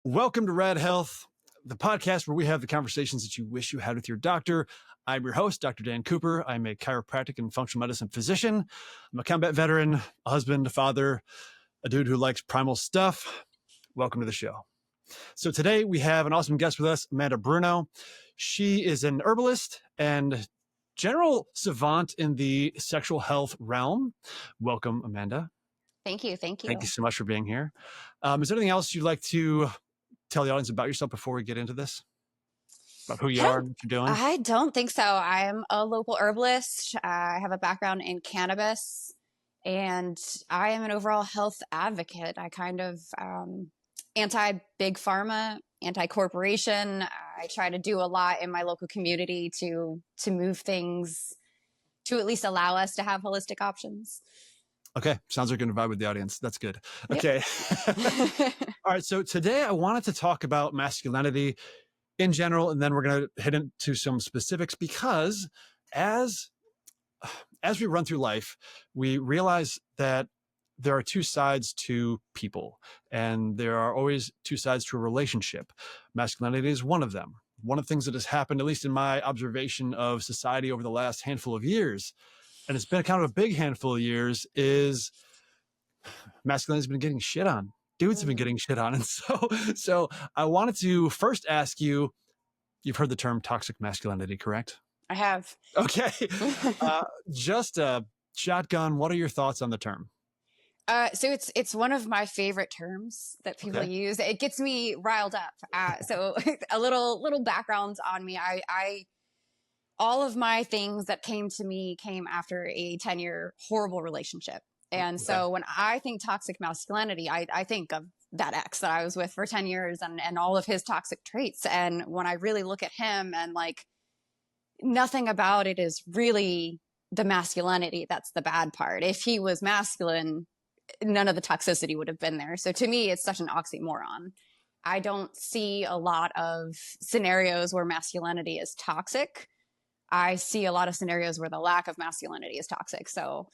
Welcome to Rad Health, the podcast where we have the conversations that you wish you had with your doctor. I'm your host, Dr. Dan Cooper. I'm a chiropractic and functional medicine physician. I'm a combat veteran, a husband, a father, a dude who likes primal stuff. Welcome to the show. So today we have an awesome guest with us, Amanda Bruno. She is an herbalist and general savant in the sexual health realm. Welcome, Amanda. Thank you. Thank you. Thank you so much for being here. Is there anything else you'd like to tell the audience about yourself before we get into this? About who you are and what you're doing? I don't think so. I am a local herbalist. I have a background in cannabis, and I am an overall health advocate. I kind of anti-big pharma, anti-corporation. I try to do a lot in my local community to move things to at least allow us to have holistic options. Okay. Sounds like you're going to vibe with the audience. That's good. Okay. Yep. All right. So today I wanted to talk about masculinity in general, and then we're going to head into some specifics because as we run through life, we realize that there are two sides to people, and there are always two sides to a relationship. Masculinity is one of them. One of the things that has happened, at least in my observation of society over the last handful of years, and it's been kind of a big handful of years, is masculinity has been getting shit on. Dudes have been getting shit on. And so I wanted to first ask you, you've heard the term toxic masculinity, correct? I have. Okay. Just a shotgun. What are your thoughts on the term? So it's one of my favorite terms that people use. It gets me riled up. So a little background on me. I all of my things that came to me came after a 10-year horrible relationship. And so when I think toxic masculinity, I think of that ex that I was with for 10 years and all of his toxic traits. And when I really look at him and like nothing about it is really the masculinity. That's the bad part. If he was masculine, none of the toxicity would have been there. So to me, it's such an oxymoron. I don't see a lot of scenarios where masculinity is toxic. I see a lot of scenarios where the lack of masculinity is toxic. So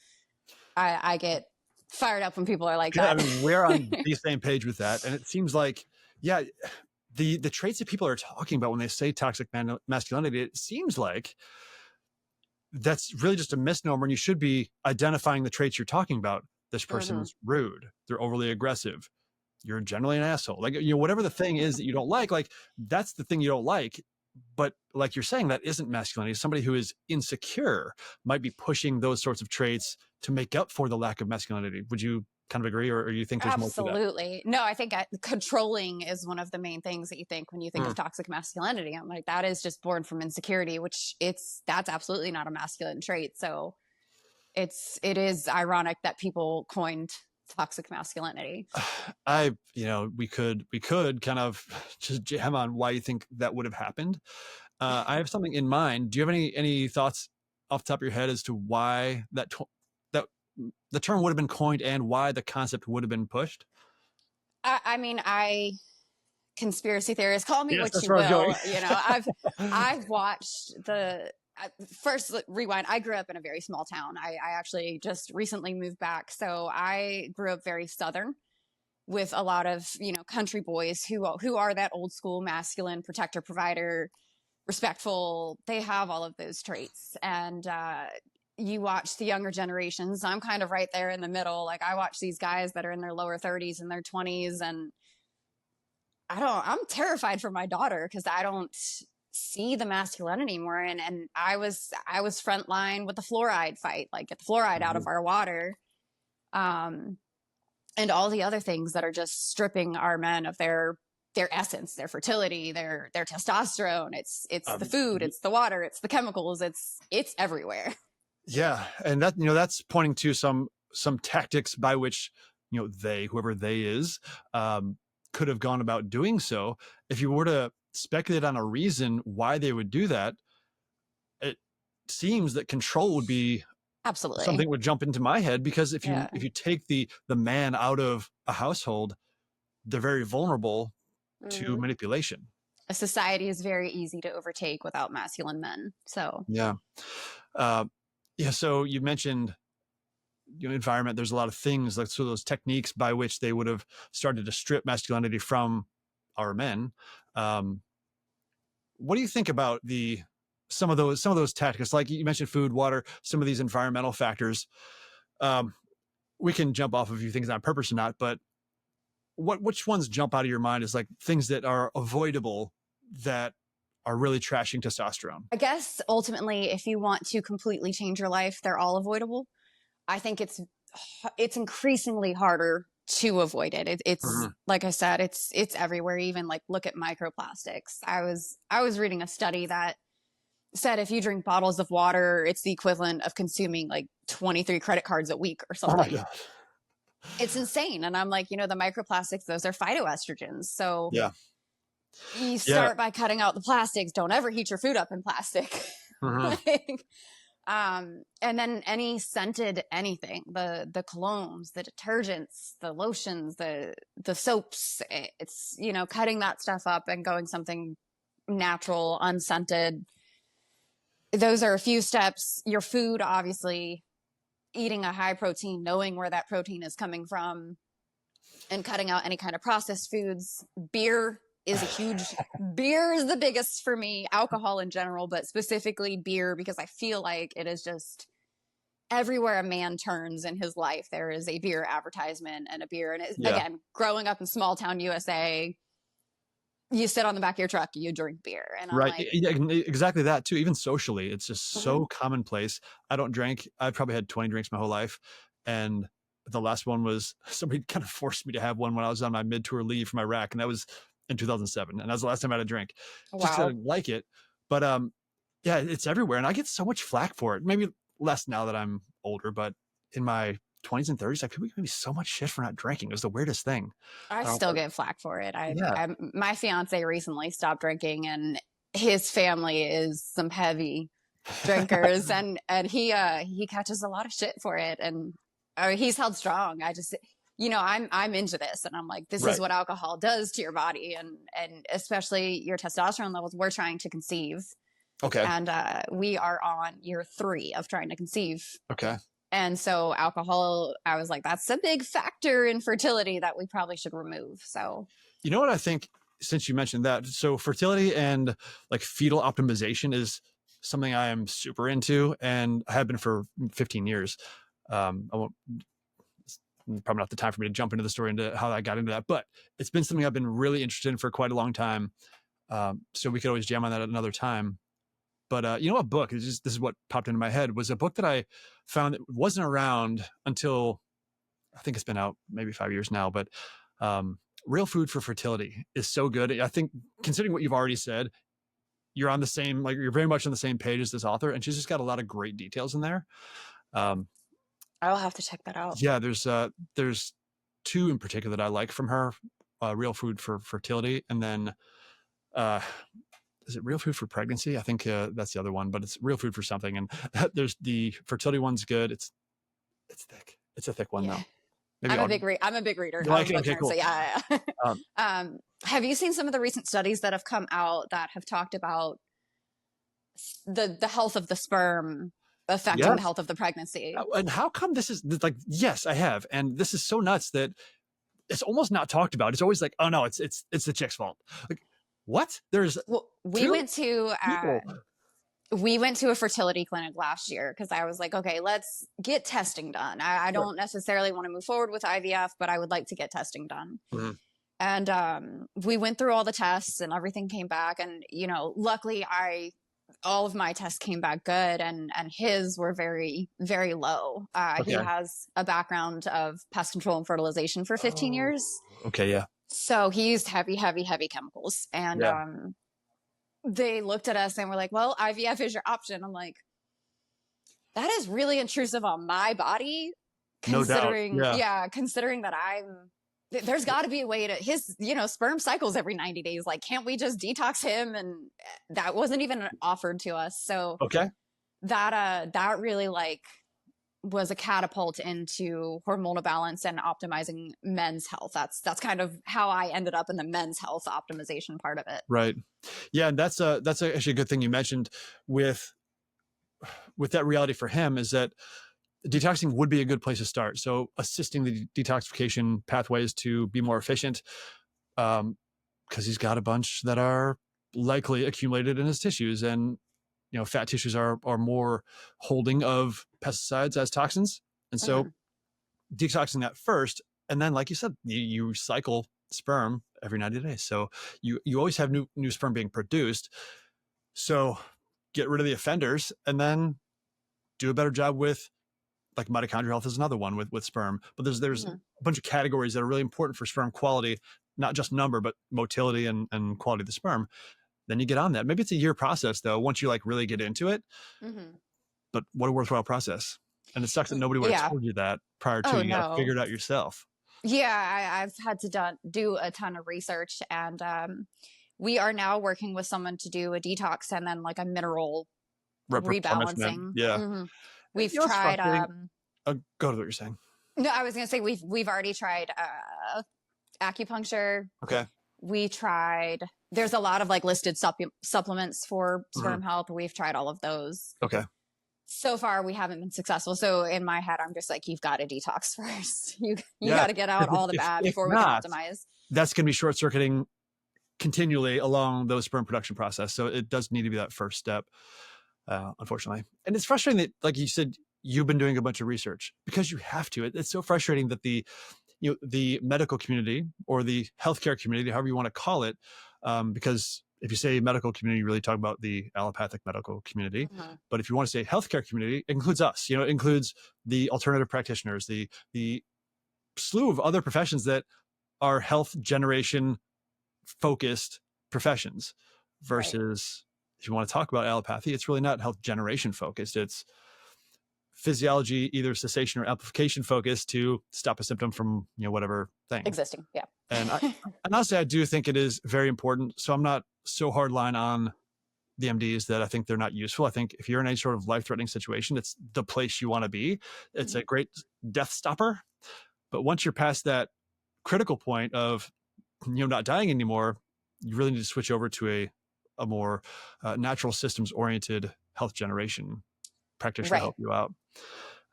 I get fired up when people are like that. I mean, we're on the same page with that. And it seems like, yeah, the traits that people are talking about when they say toxic masculinity, it seems like that's really just a misnomer. And you should be identifying the traits you're talking about. This person's rude. They're overly aggressive. You're generally an asshole. Like, whatever the thing is that you don't like that's the thing you don't like. But like you're saying, that isn't masculinity. Somebody who is insecure might be pushing those sorts of traits to make up for the lack of masculinity. Would you kind of agree, or you think there's more to that? Absolutely. No, I think controlling is one of the main things that you think when you think of toxic masculinity. I'm like, that is just born from insecurity, which that's absolutely not a masculine trait. So it is ironic that people coined toxic masculinity. We could kind of just jam on why you think that would have happened. I have something in mind. Do you have any thoughts off the top of your head as to why that the term would have been coined and why the concept would have been pushed? I mean, conspiracy theorists, call me what you will. I've watched first rewind. I grew up in a very small town. I actually just recently moved back. So I grew up very Southern with a lot of, country boys who are that old school masculine protector, provider, respectful. They have all of those traits. And, you watch the younger generations. I'm kind of right there in the middle. Like I watch these guys that are in their lower 30s and their 20s. And I'm terrified for my daughter because I don't see the masculinity anymore. And I was frontline with the fluoride fight, like get the fluoride out of our water. And all the other things that are just stripping our men of their essence, their fertility, their testosterone. It's the food, it's the water, it's the chemicals, it's everywhere. Yeah. And that, that's pointing to some tactics by which, whoever they is, could have gone about doing so. If you were to speculate on a reason why they would do that, it seems that control would be absolutely something that would jump into my head, because if you take the man out of a household, they're very vulnerable to manipulation. A society is very easy to overtake without masculine men. So so you mentioned environment. There's a lot of things like those techniques by which they would have started to strip masculinity from our men. Um, what do you think about some of those tactics? Like you mentioned, food, water, some of these environmental factors. Um, we can jump off of a few things on purpose or not, but which ones jump out of your mind as like things that are avoidable that are really trashing testosterone? I guess ultimately, if you want to completely change your life, they're all avoidable. I think it's increasingly harder to avoid it. It's Mhm. like I said, it's everywhere. Even like look at microplastics. I was reading a study that said if you drink bottles of water, it's the equivalent of consuming like 23 credit cards a week or Oh my something. god. It's insane. And I'm like, the microplastics, those are phytoestrogens. So Yeah. you Yeah. start by cutting out the plastics. Don't ever heat your food up in plastic. Mhm. Like, and then any scented anything, the colognes, the detergents, the lotions, the soaps, it's, cutting that stuff up and going something natural, unscented. Those are a few steps. Your food, obviously, eating a high protein, knowing where that protein is coming from, and cutting out any kind of processed foods. Beer is the biggest for me, alcohol in general, but specifically beer, because I feel like it is just everywhere a man turns in his life, there is a beer advertisement and a beer. And Yeah. again, growing up in small town USA, you sit on the back of your truck, you drink beer. And I'm Right. like, Yeah, exactly that too. Even socially, it's just mhm. so commonplace. I don't drink. I've probably had 20 drinks my whole life. And the last one was somebody kind of forced me to have one when I was on my mid-tour leave from Iraq. And that was in 2007. And that was the last time I had a drink. Just 'cause I Wow. didn't like it. But yeah, it's everywhere. And I get so much flack for it. Maybe less now that I'm older, but in my 20s and 30s, like people give me so much shit for not drinking. It was the weirdest thing. I Um, still get flack for it. yeah. My fiance recently stopped drinking, and his family is some heavy drinkers, and he catches a lot of shit for it, and he's held strong. I just, I'm into this, and I'm like, this is Right. what alcohol does to your body, and especially your testosterone levels. We're trying to conceive, Okay. and we are on year 3 of trying to conceive. Okay. And so alcohol, I was like, that's a big factor in fertility that we probably should remove. So You know what I think, since you mentioned that, so fertility and like fetal optimization is something I am super into and I have been for 15 years. I won't, it's probably not the time for me to jump into the story into how I got into that, but it's been something I've been really interested in for quite a long time. So we could always jam on that at another time. But a book, this is what popped into my head, was a book that I found that wasn't around until I think it's been out maybe 5 years now, but um, Real Food for Fertility is so good. I think considering what you've already said, you're very much on the same page as this author, and she's just got a lot of great details in there. Um, I'll have to check that out. yeah, there's two in particular that I like from her, Real Food for Fertility, and then uh, is it Real Food for Pregnancy? I think that's the other one, but it's Real Food for something. And there's the fertility one's good. It's thick. It's a thick one Yeah. though. Maybe I'll I'm a big reader. you I'm like a it. book Okay, nerd. So cool. yeah. Um, Have you seen some of the recent studies that have come out that have talked about the health of the sperm affecting the yes. health of the pregnancy? And how come this is like, yes, I have. And this is so nuts that it's almost not talked about. It's always like, oh no, it's the chick's fault. Like, what? There's Well, two people. we went to a fertility clinic last year because I was like, okay, let's get testing done. I Sure. don't necessarily want to move forward with IVF, but I would like to get testing done. Mhm. And we went through all the tests and everything came back. And, luckily all of my tests came back good, and his were very, very low. He Okay. has a background of pest control and fertilization for 15 Oh, years. okay. Yeah. So he used heavy, heavy, heavy chemicals. And Yeah. they looked at us and were like, well, IVF is your option. I'm like, that is really intrusive on my body, No doubt. considering, Yeah. considering that there's got to be a way to his, sperm cycles every 90 days. Like, can't we just detox him? And that wasn't even offered to us. So Okay. that really like was a catapult into hormonal balance and optimizing men's health. That's kind of how I ended up in the men's health optimization part of it. Right. Yeah. And that's actually a good thing you mentioned with that reality for him, is that detoxing would be a good place to start. So assisting the detoxification pathways to be more efficient, because he's got a bunch that are likely accumulated in his tissues, and fat tissues are more holding of pesticides as toxins, and so detoxing that first, and then, like you said, you cycle sperm every 90 days, so you always have new sperm being produced. So get rid of the offenders, and then do a better job with, like, mitochondrial health is another one with sperm. But there's a bunch of categories that are really important for sperm quality, not just number, but motility and quality of the sperm. Then you get on that. Maybe it's a year process though, once you like really get into it. But what a worthwhile process. And it sucks that nobody would have told you that prior to. You got to figure it out yourself. Yeah, I've had to do a ton of research, and we are now working with someone to do a detox and then like a mineral rebalancing. Yeah. We've tried. Go to what you're saying. No, I was going to say we've already tried acupuncture. Okay. We tried. There's a lot of like listed supplements for sperm health. We've tried all of those. Okay. So far, we haven't been successful. So in my head, I'm just like, you've got to detox first. You got to get out all the bad before we can optimize. That's going to be short circuiting continually along those sperm production process. So it does need to be that first step, unfortunately. And it's frustrating that, like you said, you've been doing a bunch of research because you have to. It's so frustrating that the medical community or the healthcare community, however you want to call it, because if you say medical community, you really talk about the allopathic medical community. But if you want to say healthcare community, it includes us. It includes the alternative practitioners, the slew of other professions that are health generation focused professions. Versus, if you want to talk about allopathy, it's really not health generation focused. It's physiology, either cessation or amplification focused to stop a symptom from whatever thing existing. Yeah. And honestly, I do think it is very important. So I'm not so hardline on the MDs that I think they're not useful. I think if you're in any sort of life-threatening situation, it's the place you want to be. It's a great death stopper. But once you're past that critical point of not dying anymore, you really need to switch over to a more natural systems oriented health generation practitioner to help you out.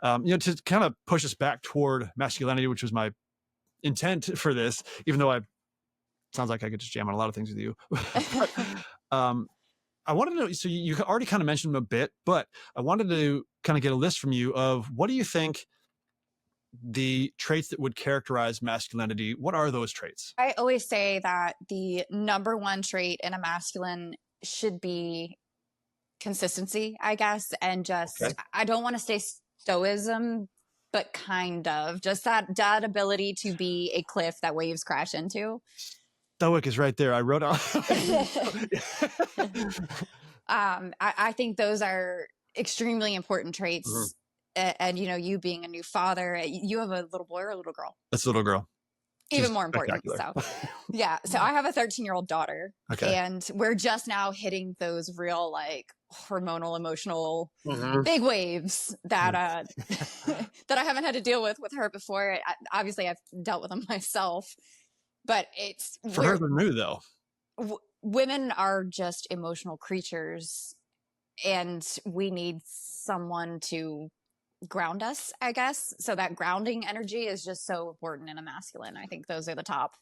To kind of push us back toward masculinity, which was my intent for this, even though sounds like I could just jam on a lot of things with you. I wanted to know, so you already kind of mentioned them a bit, but I wanted to kind of get a list from you of what do you think the traits that would characterize masculinity? What are those traits? I always say that the number one trait in a masculine should be consistency, I guess. And just, I don't want to say stoicism, but kind of just that ability to be a cliff that waves crash into. Stoic is right there. I wrote on. I think those are extremely important traits. And you being a new father, you have a little boy or a little girl? That's a little girl. Even more important. So yeah. So I have a 13-year-old daughter, and we're just now hitting those real like hormonal, emotional big waves that that I haven't had to deal with her before. Obviously I've dealt with them myself, but it's for her they're new though. Women are just emotional creatures, and we need someone to ground us, I guess. So that grounding energy is just so important in a masculine. I think those are the top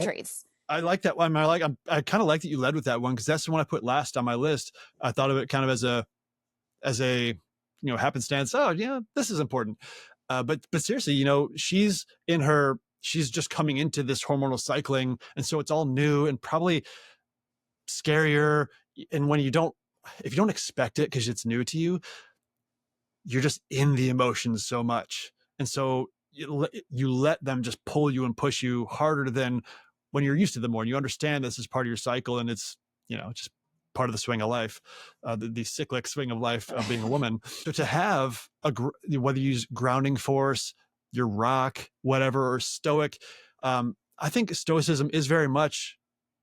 traits. I like that one. I kind of like that you led with that one, because that's the one I put last on my list. I thought of it kind of as a happenstance. Oh yeah, this is important. But seriously, she's just coming into this hormonal cycling, and so it's all new and probably scarier. And when if you don't expect it because it's new to you, you're just in the emotions so much. And so you let them just pull you and push you harder than when you're used to them more, and you understand this is part of your cycle, and it's, just part of the swing of life, the cyclic swing of life of being a woman. So to have whether you use grounding force, your rock, whatever, or stoic, I think stoicism is very much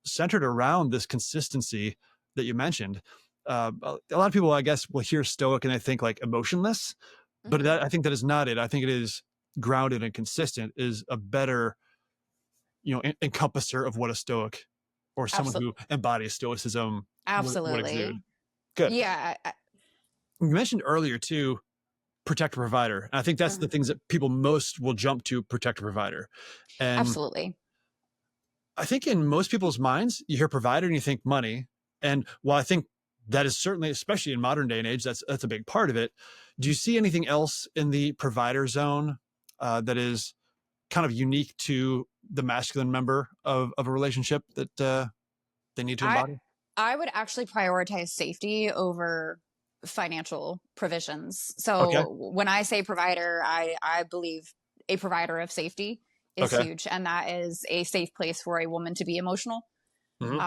centered around this consistency that you mentioned. A lot of people, I guess, will hear stoic and they think like emotionless, but I think that is not it. I think it is grounded and consistent is a better, encompasser of what a stoic or someone who embodies stoicism would exude. Good. Yeah. You mentioned earlier too, protector provider. And I think that's the things that people most will jump to, protector provider. And absolutely. I think in most people's minds, you hear provider and you think money. And while I think that is certainly, especially in modern day and age, that's a big part of it. Do you see anything else in the provider zone that is kind of unique to the masculine member of a relationship that they need to I embody? I would actually prioritize safety over financial provisions. Okay. So when I say provider, I believe a provider of safety is Okay. huge, and that is a safe place for a woman to be emotional. Hmm.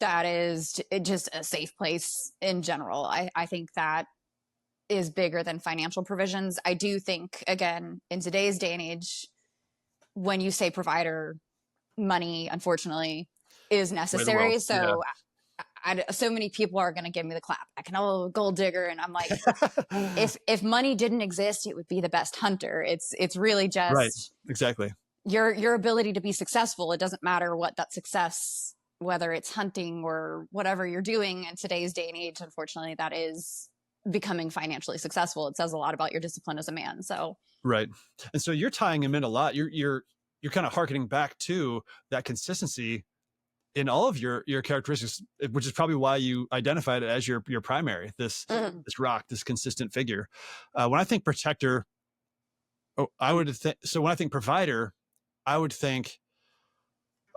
That is just a safe place in general. I think that is bigger than financial provisions. I do think, again, in today's day and age, when you say provider, money, unfortunately, is Way of the world. necessary. Yeah. So so many people are going to give me the clap. I can, oh, gold digger. And I'm like, if money didn't exist, it would be the best hunter. It's really Right. just Exactly. your ability to be successful. It doesn't matter what that success, whether it's hunting or whatever you're doing in today's day and age. Unfortunately, that is becoming financially successful. It says a lot about your discipline as a man. So Right. And so you're tying him in a lot. You're kind of harkening back to that consistency in all of your characteristics, which is probably why you identified it as your primary, this rock, this consistent figure. When I think protector, oh, I would think so. When I think provider, I would think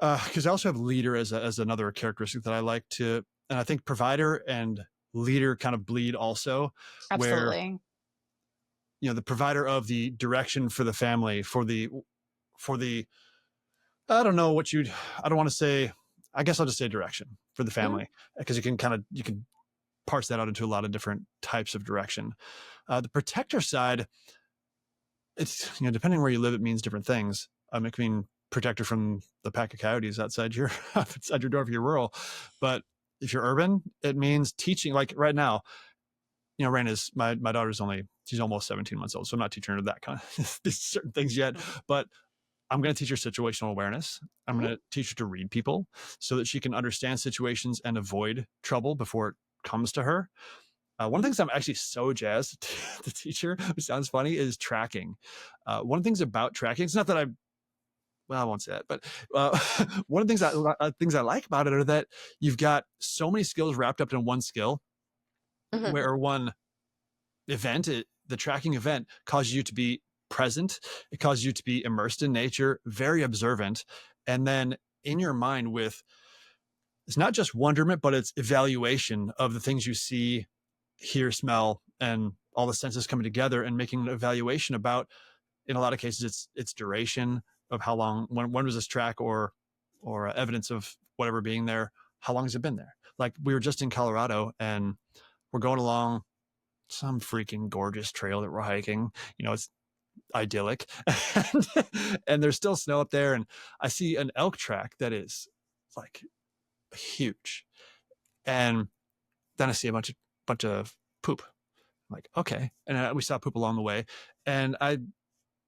because I also have leader as another characteristic that I like to, and I think provider and leader kind of bleed also, where absolutely. the provider of the direction for the family, for the I don't know what you'd I don't want to say, I guess I'll just say direction for the Mhm. family, because you can parse that out into a lot of different types of direction. The protector side, it's depending where you live, it means different things. It can mean protector from the pack of coyotes outside your outside your door if you're rural, but if you're urban, it means teaching. Like right now, Raina's my daughter's she's almost 17 months old, so I'm not teaching her that kind of certain things yet, but I'm going to teach her situational awareness. I'm Mhm. going to teach her to read people so that she can understand situations and avoid trouble before it comes to her. One of the things I'm actually so jazzed to teach her, which sounds funny, is tracking. One of the things about tracking, it's not that I won't say that, but one of the things I like about it are that you've got so many skills wrapped up in one skill, Mhm. where one the tracking event causes you to be present. It causes you to be immersed in nature, very observant. And then in your mind it's not just wonderment, but it's evaluation of the things you see, hear, smell, and all the senses coming together and making an evaluation about, in a lot of cases, it's duration of how long, when was this track or evidence of whatever being there, how long has it been there? Like we were just in Colorado and we're going along some freaking gorgeous trail that we're hiking. It's idyllic. And there's still snow up there. And I see an elk track that is like huge. And then I see a bunch of poop. I'm like, okay. And we saw poop along the way. And I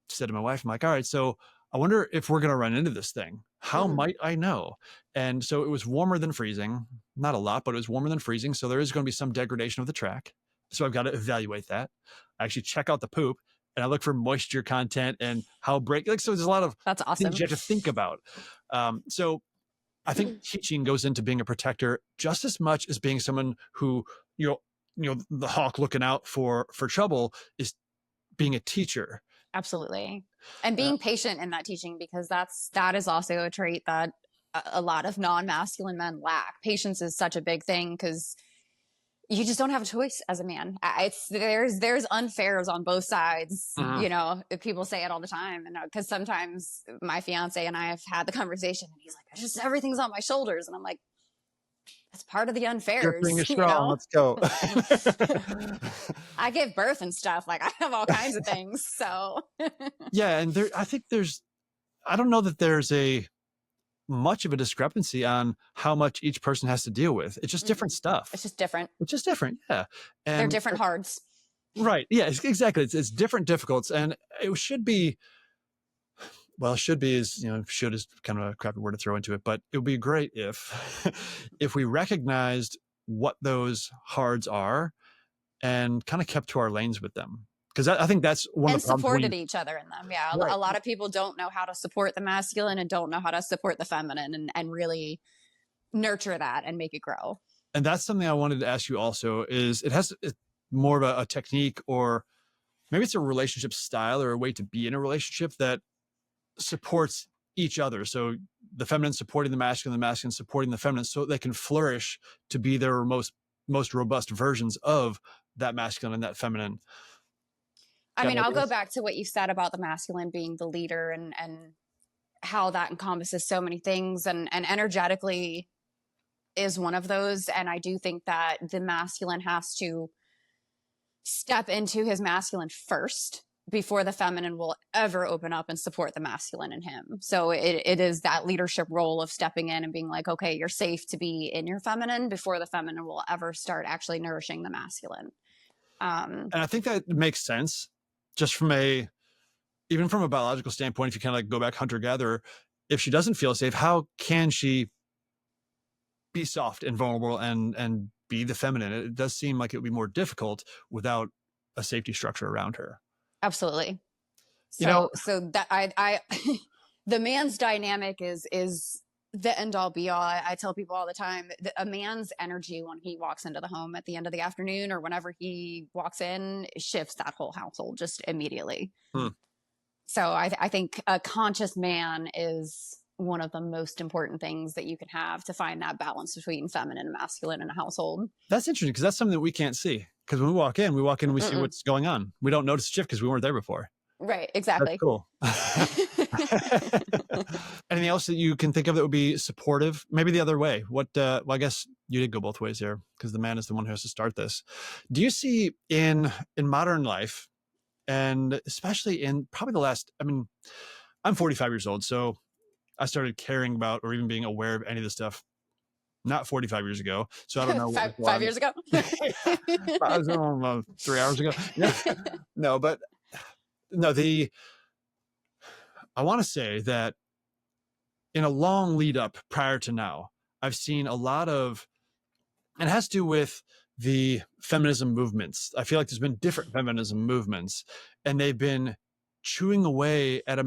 said to my wife, I'm like, all right, so I wonder if we're going to run into this thing. How Mhm. might I know? And so it was warmer than freezing, not a lot, but it was warmer than freezing. So there is going to be some degradation of the track. So I've got to evaluate that. I actually check out the poop and I look for moisture content and how so there's a lot of That's things awesome. you have to think about. So I think teaching goes into being a protector just as much as being someone who, the hawk looking out for trouble is being a teacher. Absolutely. And Uh, being patient in that teaching, because that is also a trait that a lot of non-masculine men lack. Patience is such a big thing because you just don't have a choice as a man. It's there's unfairs on both sides. mhm. People say it all the time, and because sometimes my fiance and I have had the conversation, and he's like, "I just everything's on my shoulders," and I'm like, "That's part of the Here, bring unfairs," your straw and let's go. I give birth and stuff. Like I have all kinds of things. So Yeah, and I think I don't know that there's a much of a discrepancy on how much each person has to deal with. It's just different it's stuff. just different. It's just different, yeah. They're And different hards. right, yeah, exactly. It's different difficulties, and it should be. Well, should be is should is kind of a crappy word to throw into it, but it would be great if if we recognized what those hards are and kind of kept to our lanes with them. Because I think that's one of And the problems supported each other in them. Yeah. right. A lot of people don't know how to support the masculine and don't know how to support the feminine and really nurture that and make it grow. And that's something I wanted to ask you also is it's more of a technique, or maybe it's a relationship style or a way to be in a relationship that supports each other. So the feminine supporting the masculine supporting the feminine, so they can flourish to be their most robust versions of that masculine and that feminine. I Got mean, I'll go ideas? back to what you said about the masculine being the leader and how that encompasses so many things and energetically is one of those. And I do think that the masculine has to step into his masculine first before the feminine will ever open up and support the masculine in him. So it is that leadership role of stepping in and being like, okay, you're safe to be in your feminine before the feminine will ever start actually nourishing the masculine. And I think that makes sense just even from a biological standpoint. If you kind of like go back hunter gatherer, if she doesn't feel safe, how can she be soft and vulnerable and be the feminine? It does seem like it would be more difficult without a safety structure around her. Absolutely. You know, So that I the man's dynamic is the end all be all. I tell people all the time, a man's energy when he walks into the home at the end of the afternoon or whenever he walks in shifts that whole household just immediately. So I think a conscious man is one of the most important things that you can have to find that balance between feminine and masculine in a household. That's interesting because that's something that we can't see. Because when we walk in and we see what's going on. We don't notice shift because we weren't there before. Right, exactly. That's cool. Anything else that you can think of that would be supportive? Maybe the other way. Well, I guess you did go both ways here because the man is the one who has to start this. Do you see in modern life, and especially in probably the last, I mean, I'm 45 years old, so I started caring about or even being aware of any of this stuff not 45 years ago. So I don't know. five years ago? I was 3 hours ago. Yeah. No, but no, I want to say that in a long lead up prior to now, I've seen a lot of, and it has to do with the feminism movements. I feel like there's been different feminism movements, and they've been chewing away at a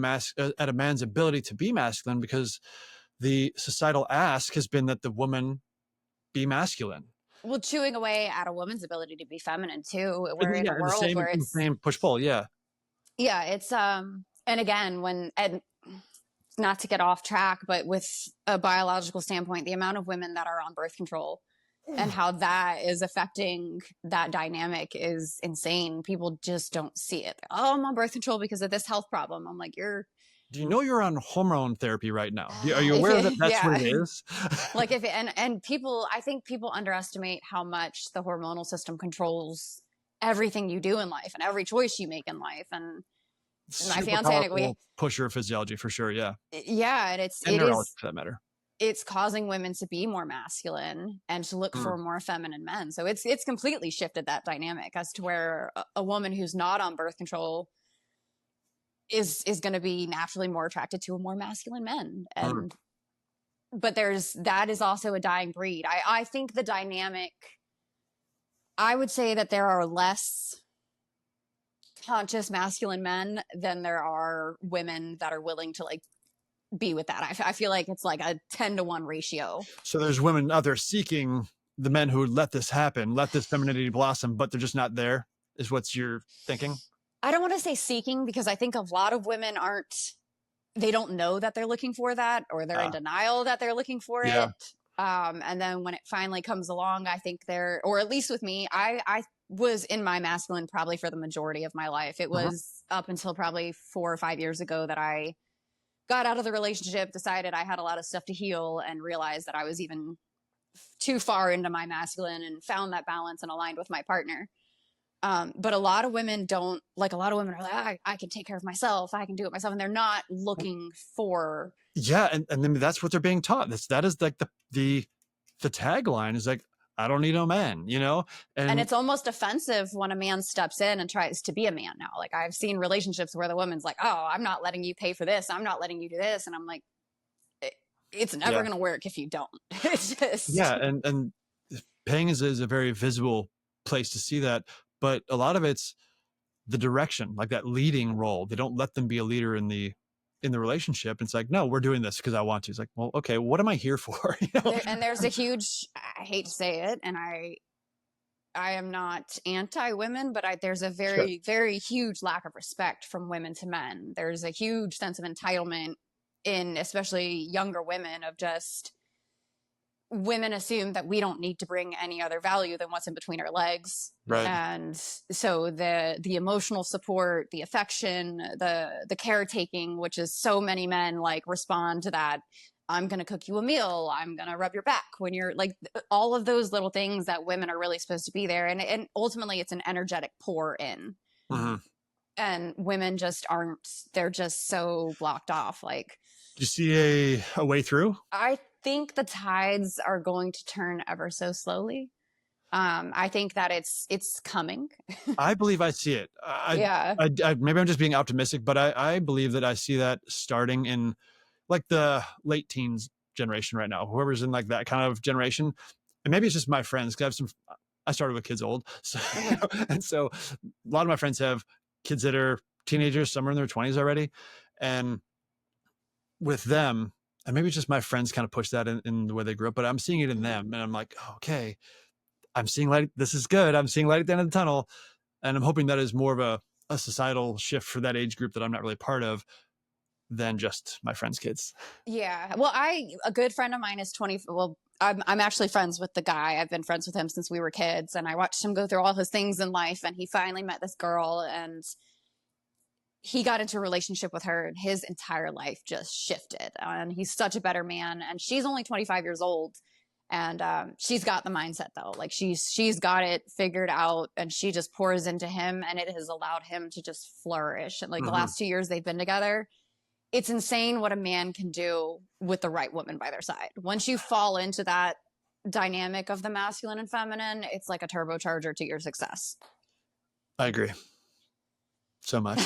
man's ability to be masculine because the societal ask has been that the woman be masculine. Well, chewing away at a woman's ability to be feminine too. We're in a world where it's same push pull. Yeah. Yeah, it's and again, and not to get off track, but with a biological standpoint, the amount of women that are on birth control and how that is affecting that dynamic is insane. People just don't see it. Oh, I'm on birth control because of this health problem. I'm like, do you know you're on hormone therapy right now? Are you aware that that's what it is? Like and people, I think people underestimate how much the hormonal system controls everything you do in life and every choice you make in life. And my fiance and we push your physiology for sure. Yeah. Yeah. And it neurology is for that matter. It's causing women to be more masculine and to look for more feminine men. So it's completely shifted that dynamic as to where a woman who's not on birth control is going to be naturally more attracted to a more masculine men. And but that is also a dying breed. I think the dynamic, I would say that there are less conscious masculine men than there are women that are willing to like be with that. I feel like it's like a 10-to-1 ratio. So there's women out there seeking the men who let this happen, let this femininity blossom, but they're just not there, is what you're thinking? I don't want to say seeking because I think a lot of women they don't know that they're looking for that, or they're in denial that they're looking for it. And then when it finally comes along, I think or at least with me, I was in my masculine probably for the majority of my life. It was up until probably 4 or 5 years ago that I got out of the relationship, decided I had a lot of stuff to heal, and realized that I was even too far into my masculine and found that balance and aligned with my partner. But a lot of women don't, like, a lot of women are like, I can take care of myself. I can do it myself. And they're not looking for. Yeah. And then that's what they're being taught. That is like the tagline is like, I don't need no man, you know? And it's almost offensive when a man steps in and tries to be a man now. Like, I've seen relationships where the woman's like, oh, I'm not letting you pay for this. I'm not letting you do this. And I'm like, it's never going to work if you don't. It's just. Yeah. And paying is a very visible place to see that. But a lot of it's the direction, like that leading role. They don't let them be a leader in the relationship. It's like, no, we're doing this because I want to. It's like, well, okay, what am I here for? And there's a huge, I hate to say it, and I am not anti-women, but there's a Sure. very, very huge lack of respect from women to men. There's a huge sense of entitlement in especially younger women, of just women assume that we don't need to bring any other value than what's in between our legs. Right. And so the emotional support, the affection, the caretaking, which is so many men like respond to that. I'm going to cook you a meal. I'm going to rub your back when you're like, all of those little things that women are really supposed to be there. And ultimately it's an energetic pour in. Mm-hmm. And women just aren't, they're just so blocked off. Like, Do you see a way through? I think the tides are going to turn ever so slowly. I think that it's coming. I believe I see it. Yeah. Maybe I'm just being optimistic, but I believe that I see that starting in like the late teens generation right now, whoever's in like that kind of generation. And maybe it's just my friends, because I started with kids old. So, and so a lot of my friends have kids that are teenagers, some are in their 20s already. And with them, and maybe it's just my friends kind of push that in the way they grew up, but I'm seeing it in them. And I'm like, oh, okay, I'm seeing light. This is good. I'm seeing light at the end of the tunnel. And I'm hoping that is more of a societal shift for that age group that I'm not really part of than just my friends' kids. Yeah. Well, a good friend of mine is 20. Well, I'm actually friends with the guy. I've been friends with him since we were kids, and I watched him go through all his things in life, and he finally met this girl, and he got into a relationship with her, and his entire life just shifted. And he's such a better man. And she's only 25 years old. And she's got the mindset though. Like she's got it figured out, and she just pours into him, and it has allowed him to just flourish. And like the last 2 years they've been together, it's insane what a man can do with the right woman by their side. Once you fall into that dynamic of the masculine and feminine, it's like a turbocharger to your success. I agree so much.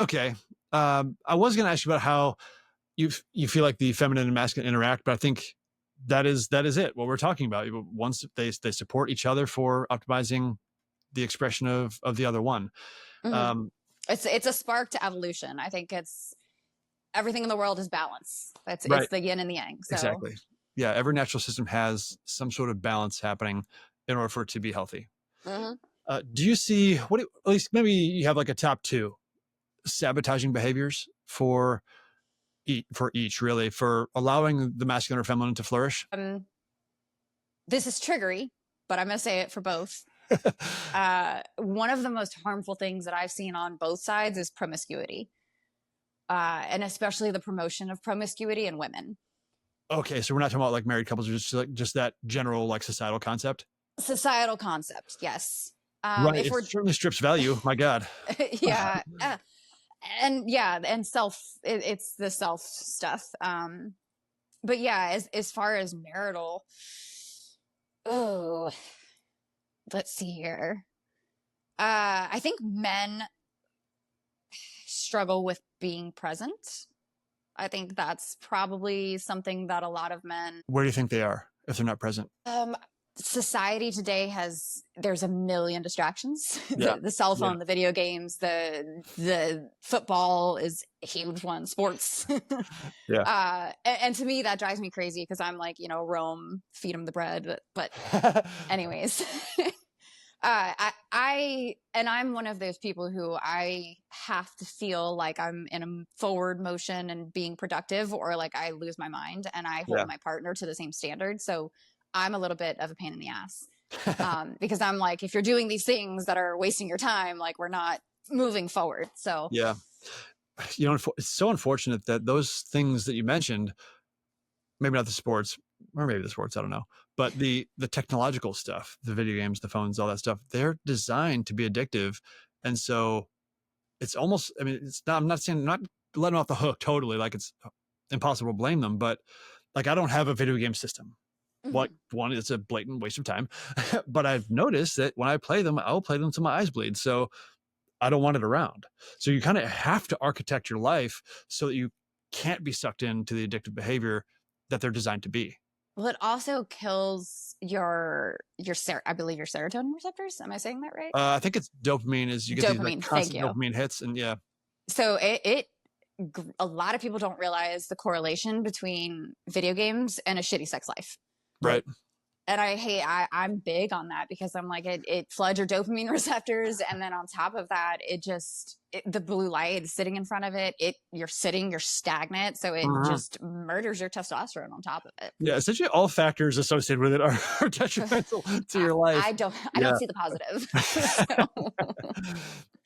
Okay. I was going to ask you about how you feel like the feminine and masculine interact, but I think that is it. What we're talking about. Once they support each other for optimizing the expression of the other one. It's a spark to evolution. I think it's everything in the world is balance. It's the yin and the yang. So. Exactly. Yeah. Every natural system has some sort of balance happening in order for it to be healthy. Do you see at least maybe you have like a top 2 sabotaging behaviors for each, really, for allowing the masculine or feminine to flourish? This is triggery, but I'm going to say it for both. One of the most harmful things that I've seen on both sides is promiscuity, and especially the promotion of promiscuity in women. Okay, so we're not talking about like married couples, just that general like societal concept. Societal concept, yes. Right, it certainly strips value. My God. Yeah. And yeah, and it's the self stuff. But yeah, as far as marital, let's see here. I think men struggle with being present. I think that's probably something that a lot of men. Where do you think they are if they're not present? Society today there's a million distractions. Yeah. the cell phone, the video games, the football is a huge one, sports. Yeah. And to me that drives me crazy, because I'm like, Rome, feed them the bread. But anyways, I'm one of those people who I have to feel like I'm in a forward motion and being productive, or like I lose my mind, and I hold my partner to the same standard. So I'm a little bit of a pain in the ass, because I'm like, if you're doing these things that are wasting your time, like we're not moving forward. So yeah, it's so unfortunate that those things that you mentioned, maybe not the sports, or maybe the sports, I don't know, but the technological stuff, the video games, the phones, all that stuff, they're designed to be addictive. And so it's almost, I mean, I'm not saying, not letting off the hook totally, like it's impossible to blame them, but like I don't have a video game system. One, it's a blatant waste of time, but I've noticed that when I play them, I'll play them till my eyes bleed. So I don't want it around. So you kind of have to architect your life so that you can't be sucked into the addictive behavior that they're designed to be. Well, it also kills I believe your serotonin receptors. Am I saying that right? I think it's dopamine is you get these like Dopamine. Thank constant you. dopamine hits, and yeah, So a lot of people don't realize the correlation between video games and a shitty sex life. right. And I'm big on that because I'm like, it floods your dopamine receptors. And then on top of that, the blue light is sitting in front of it. You're stagnant. So it Mhm. just murders your testosterone on top of it. Yeah, essentially all factors associated with it are detrimental to your life. I Yeah. don't see the positive. So.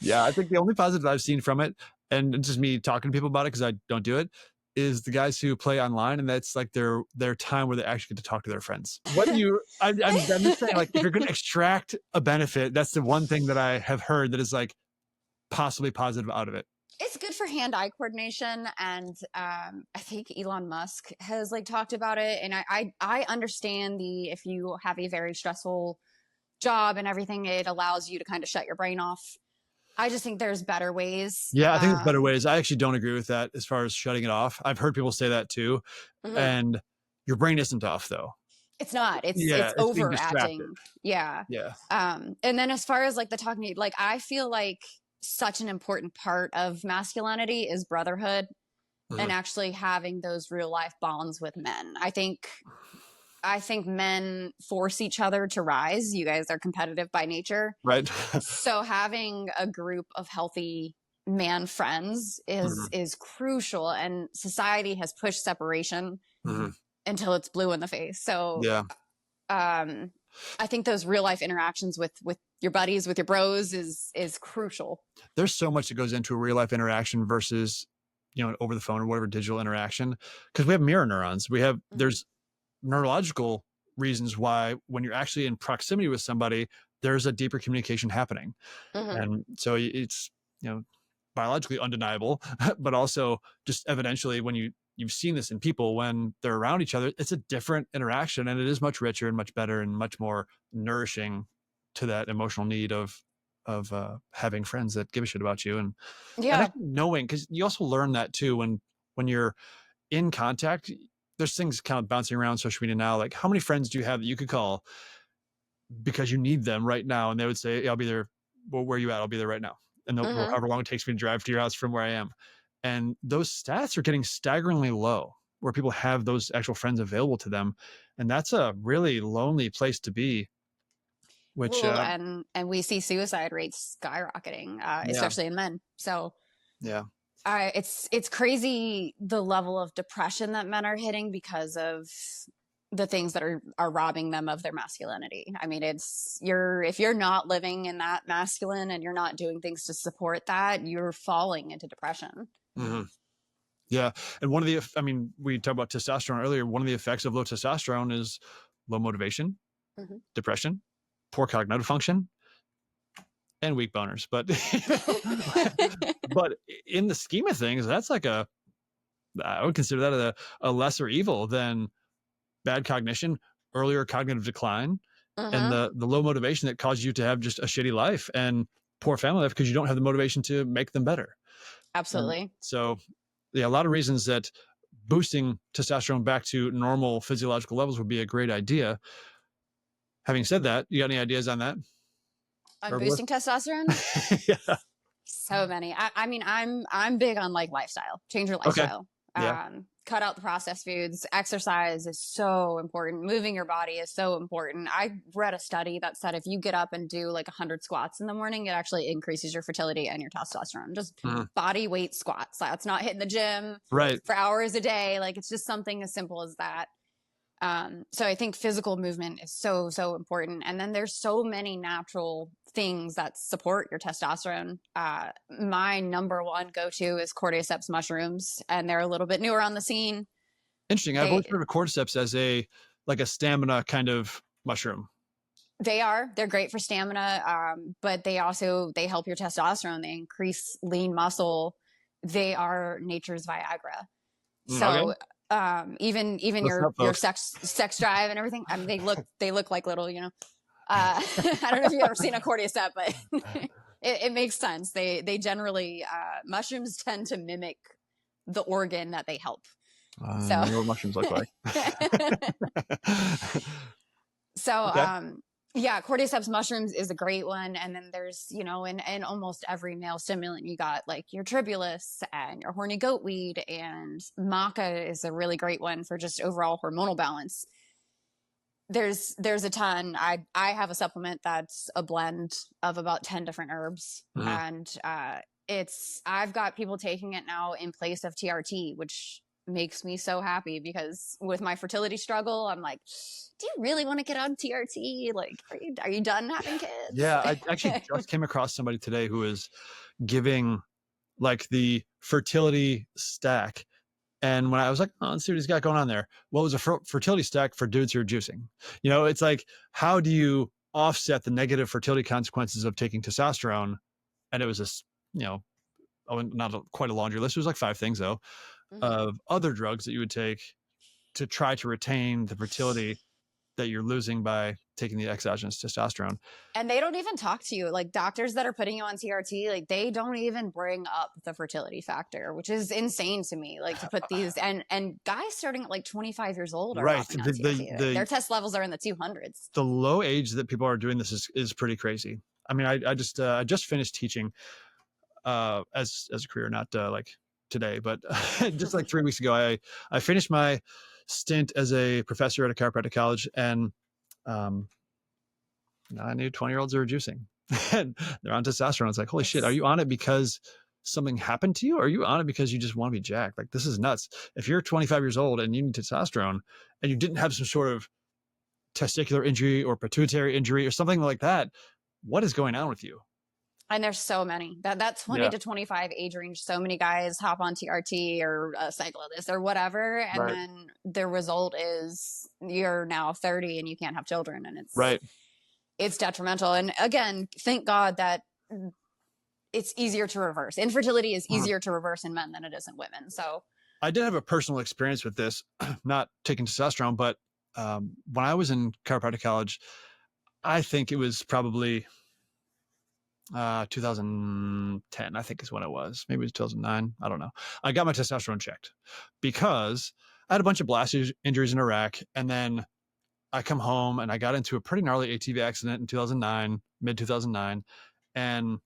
Yeah, I think the only positive I've seen from it, and it's just me talking to people about it because I don't do it, is the guys who play online, and that's like their time where they actually get to talk to their friends. What do you? I'm just saying, like, if you're going to extract a benefit, that's the one thing that I have heard that is like possibly positive out of it. It's good for hand-eye coordination, and I think Elon Musk has like talked about it. And I understand if you have a very stressful job and everything, it allows you to kind of shut your brain off. I just think there's better ways. Yeah, I think there's better ways. I actually don't agree with that as far as shutting it off. I've heard people say that too, Mhm. and your brain isn't off though. It's not. Yeah, It's it's being distracted. overacting. Yeah. Yeah. And then as far as like the talking, like I feel like such an important part of masculinity is brotherhood and Mhm. actually having those real life bonds with men. I think men force each other to rise. You guys are competitive by nature. Right. So having a group of healthy man friends Mhm. is crucial, and society has pushed separation Mhm. until it's blue in the face. So Yeah. I think those real life interactions with your buddies, with your bros is crucial. There's so much that goes into a real life interaction versus, over the phone or whatever digital interaction, because we have mirror neurons. Mhm. There's neurological reasons why when you're actually in proximity with somebody, there's a deeper communication happening. Mhm. And so it's, biologically undeniable, but also just evidentially when you've seen this in people when they're around each other, it's a different interaction and it is much richer and much better and much more nourishing to that emotional need of having friends that give a shit about you and Yeah. actually knowing, because you also learn that too when you're in contact. There's things kind of bouncing around social media now, like how many friends do you have that you could call because you need them right now, and they would say, yeah, I'll be there. Well, where are you at? I'll be there right now, and Mhm. however long it takes me to drive to your house from where I am. And those stats are getting staggeringly low where people have those actual friends available to them, and that's a really lonely place to be, which Well, and we see suicide rates skyrocketing, yeah, especially in men. So yeah. it's crazy the level of depression that men are hitting because of the things that are robbing them of their masculinity. I mean, if you're not living in that masculine and you're not doing things to support that, you're falling into depression. Mhm. Yeah. And I mean, we talked about testosterone earlier. One of the effects of low testosterone is low motivation, Mhm. depression, poor cognitive function, and weak boners. But, but in the scheme of things, I would consider that a lesser evil than bad cognition, earlier cognitive decline, and Mhm. the low motivation that causes you to have just a shitty life and poor family life because you don't have the motivation to make them better. Absolutely. So, yeah, a lot of reasons that boosting testosterone back to normal physiological levels would be a great idea. Having said that, you got any ideas on that? On Or what? boosting testosterone, Yeah. so many. I mean, I'm big on like lifestyle, change your Okay. lifestyle. Yeah. Cut out the processed foods. Exercise is so important. Moving your body is so important. I read a study that said if you get up and do like 100 squats in the morning, it actually increases your fertility and your testosterone. Just Mhm. body weight squats. That's not hitting the gym Right. for hours a day. Like it's just something as simple as that. So I think physical movement is so important. And then there's so many natural things that support your testosterone. My number one go-to is cordyceps mushrooms, and they're a little bit newer on the scene. Interesting. I've always They heard of cordyceps as like a stamina kind of mushroom. they're great for stamina, but they help your testosterone. They increase lean muscle. They are nature's Viagra. Okay. So even Listen up, your folks. sex drive and everything. I mean, they look like little, I don't know if you've ever seen a cordyceps, but it makes sense. They generally mushrooms tend to mimic the organ that they help. So, I know what mushrooms look like. so, Okay. yeah, cordyceps mushrooms is a great one. And then there's, in almost every male stimulant, you got like your tribulus and your horny goatweed, and maca is a really great one for just overall hormonal balance. There's a ton. I have a supplement that's a blend of about 10 different herbs. Mhm. And I've got people taking it now in place of TRT, which makes me so happy, because with my fertility struggle, I'm like, do you really want to get on TRT? Like, are you done having Yeah, I kids? actually just came across somebody today who is giving like the fertility stack. And when I was like, oh, let's see what he's got going on there. Well, it was a fertility stack for dudes who are juicing. It's like, how do you offset the negative fertility consequences of taking testosterone? And it was this, not quite a laundry list. It was like 5 things though, Mhm. of other drugs that you would take to try to retain the fertility that you're losing by taking the exogenous testosterone. And they don't even talk to you. Like, doctors that are putting you on TRT, like, they don't even bring up the fertility factor, which is insane to me. Like, to put these, and guys starting at like 25 years old are Right. hopping on TRT. Like, The their test levels are in the 200s. the low age that people are doing this is pretty crazy. I mean, I just finished teaching as a career, not like today, but just like 3 weeks ago, I finished my stint as a professor at a chiropractic college, and I knew 20-year-olds who were juicing and they're on testosterone. It's like, holy shit, are you on it because something happened to you? Or are you on it because you just want to be jacked? Like, this is nuts. If you're 25 years old and you need testosterone and you didn't have some sort of testicular injury or pituitary injury or something like that, what is going on with you? And there's so many that 20 Yeah. to 25 age range. So many guys hop on TRT or cycle this or whatever. And Right. then the result is you're now 30 and you can't have children. And Right. it's detrimental. And again, thank God that it's easier to reverse. Infertility is easier to reverse in men than it is in women. So I did have a personal experience with this, not taking testosterone, but when I was in chiropractic college, I think it was probably 2010, I think is when it was. Maybe it was 2009. I don't know. I got my testosterone checked because I had a bunch of blast injuries in Iraq. And then I come home and I got into a pretty gnarly ATV accident in 2009, mid 2009. And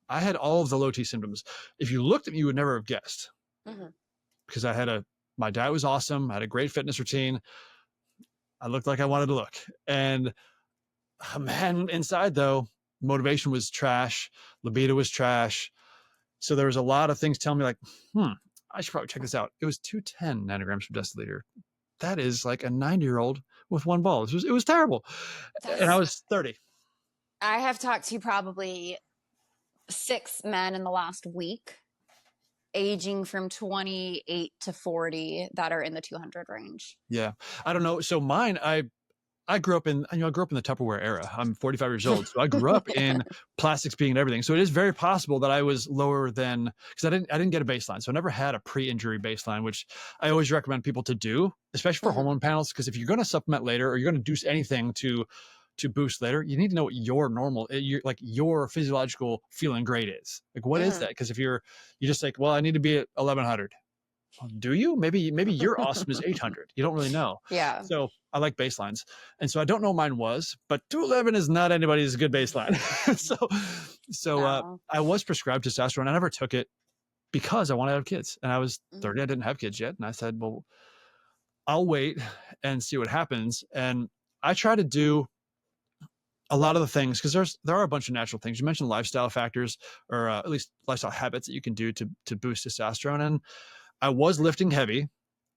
I had all of the low T symptoms. If you looked at me, you would never have guessed, because my diet was awesome. I had a great fitness routine. I looked like I wanted to look. And man, inside though, motivation was trash. Libido was trash. So there was a lot of things telling me like, I should probably check this out. It was 210 nanograms per deciliter. That is like a 90-year-old with one ball. It was terrible. And I was 30. I have talked to probably 6 men in the last week, aging from 28 to 40, that are in the 200 range. Yeah. I don't know. So mine, I grew up in the Tupperware era. I'm 45 years old. So I grew up in plastics being and everything. So it is very possible that I was lower than, because I didn't get a baseline. So I never had a pre-injury baseline, which I always recommend people to do, especially for hormone panels. Because if you're going to supplement later or you're going to do anything to boost later, you need to know what your physiological feeling grade is. Like, what is that? Because if you're just like, well, I need to be at 1100. Well, do you? Maybe your awesome is 800. You don't really know. Yeah. So I like baselines. And so I don't know what mine was, but 211 is not anybody's good baseline. So I was prescribed testosterone. I never took it because I wanted to have kids. And I was 30. I didn't have kids yet. And I said, well, I'll wait and see what happens. And I try to do a lot of the things, because there are a bunch of natural things. You mentioned lifestyle factors, or at least lifestyle habits that you can do to boost testosterone. And I was lifting heavy.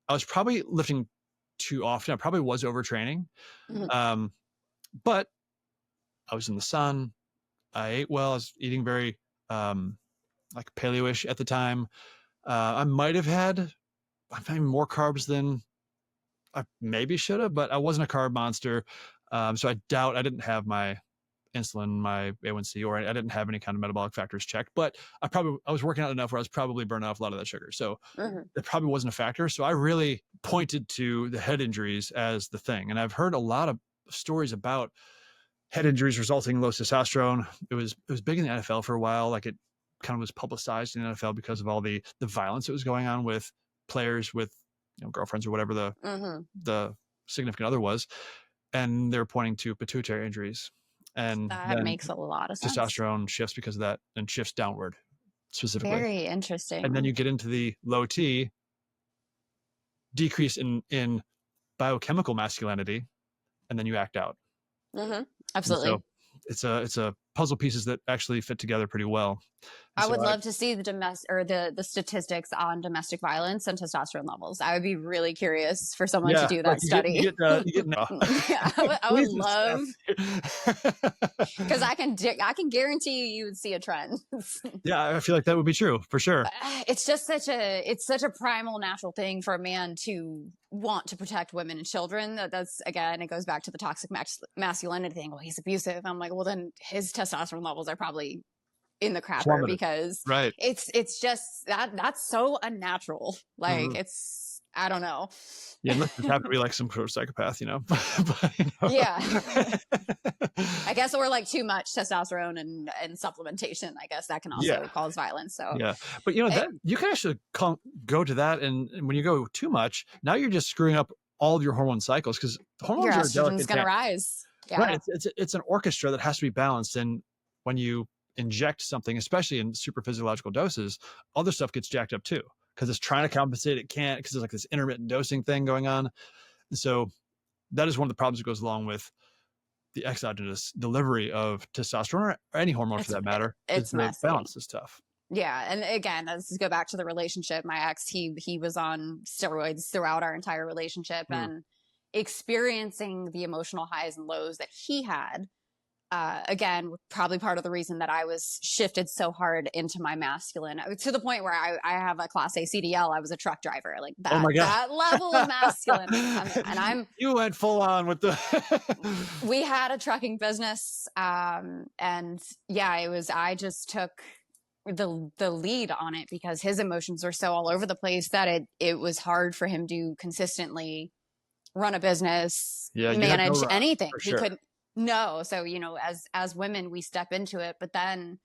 I was probably lifting too often. I probably was overtraining. But I was in the sun. I ate well. I was eating very like paleo-ish at the time. I might have had more carbs than I maybe should have, but I wasn't a carb monster. So I doubt I didn't have my insulin, my A1C, or I didn't have any kind of metabolic factors checked, but I was working out enough where I was probably burning off a lot of that sugar. So it probably wasn't a factor. So I really pointed to the head injuries as the thing. And I've heard a lot of stories about head injuries resulting in low testosterone. It was big in the NFL for a while. Like, it kind of was publicized in the NFL because of all the violence that was going on with players with girlfriends or whatever Mm-hmm. the significant other was, and they're pointing to pituitary injuries, and That then makes a lot of sense. testosterone shifts because of that and shifts downward specifically. Very And then interesting. you get into the low T, decrease in biochemical masculinity, and then you act out. Mm-hmm. And Absolutely. so it's a puzzle pieces that actually fit together pretty well. And I so would love to see the the statistics on domestic violence and testosterone levels. I would be really curious for someone to yeah, do like that study. you get no. Yeah, I would Please love, accept. because I can guarantee you would see a trend. Yeah, I feel like that would be true for sure. It's just such a primal natural thing for a man to want to protect women and children. That's, again, it goes back to the toxic masculinity thing. Well, he's abusive. I'm like, well, then his testosterone levels are probably in the crapper, Plummeted. because Right. it's just that's so unnatural. Like, Mhm. it's, I don't know. Yeah, unless you happen to be like some sort of psychopath, but, Yeah. I guess, or like too much testosterone and supplementation. I guess that can also yeah, cause violence. So yeah. But that you can actually go to that, and when you go too much, now you're just screwing up all of your hormone cycles, because your hormones are a estrogen's delicate going to dance. rise. Right. Yeah. It's an orchestra that has to be balanced, and when you inject something, especially in super physiological doses, other stuff gets jacked up too, because it's trying to compensate. It can't, because there's like this intermittent dosing thing going on. And so that is one of the problems that goes along with the exogenous delivery of testosterone, or any hormone for that matter, is It's the messy. balance is tough. Yeah, and again, let's go back to the relationship. My ex, he was on steroids throughout our entire relationship, and experiencing the emotional highs and lows that he had. Again, probably part of the reason that I was shifted so hard into my masculine, to the point where I have a Class A CDL. I was a truck driver, like that. Oh my God. That level of masculine. You went full on with the. We had a trucking business, and yeah, it was. I just took the lead on it, because his emotions were so all over the place that it was hard for him to consistently run a business, manage anything. He couldn't. No. So, as women, we step into it, but then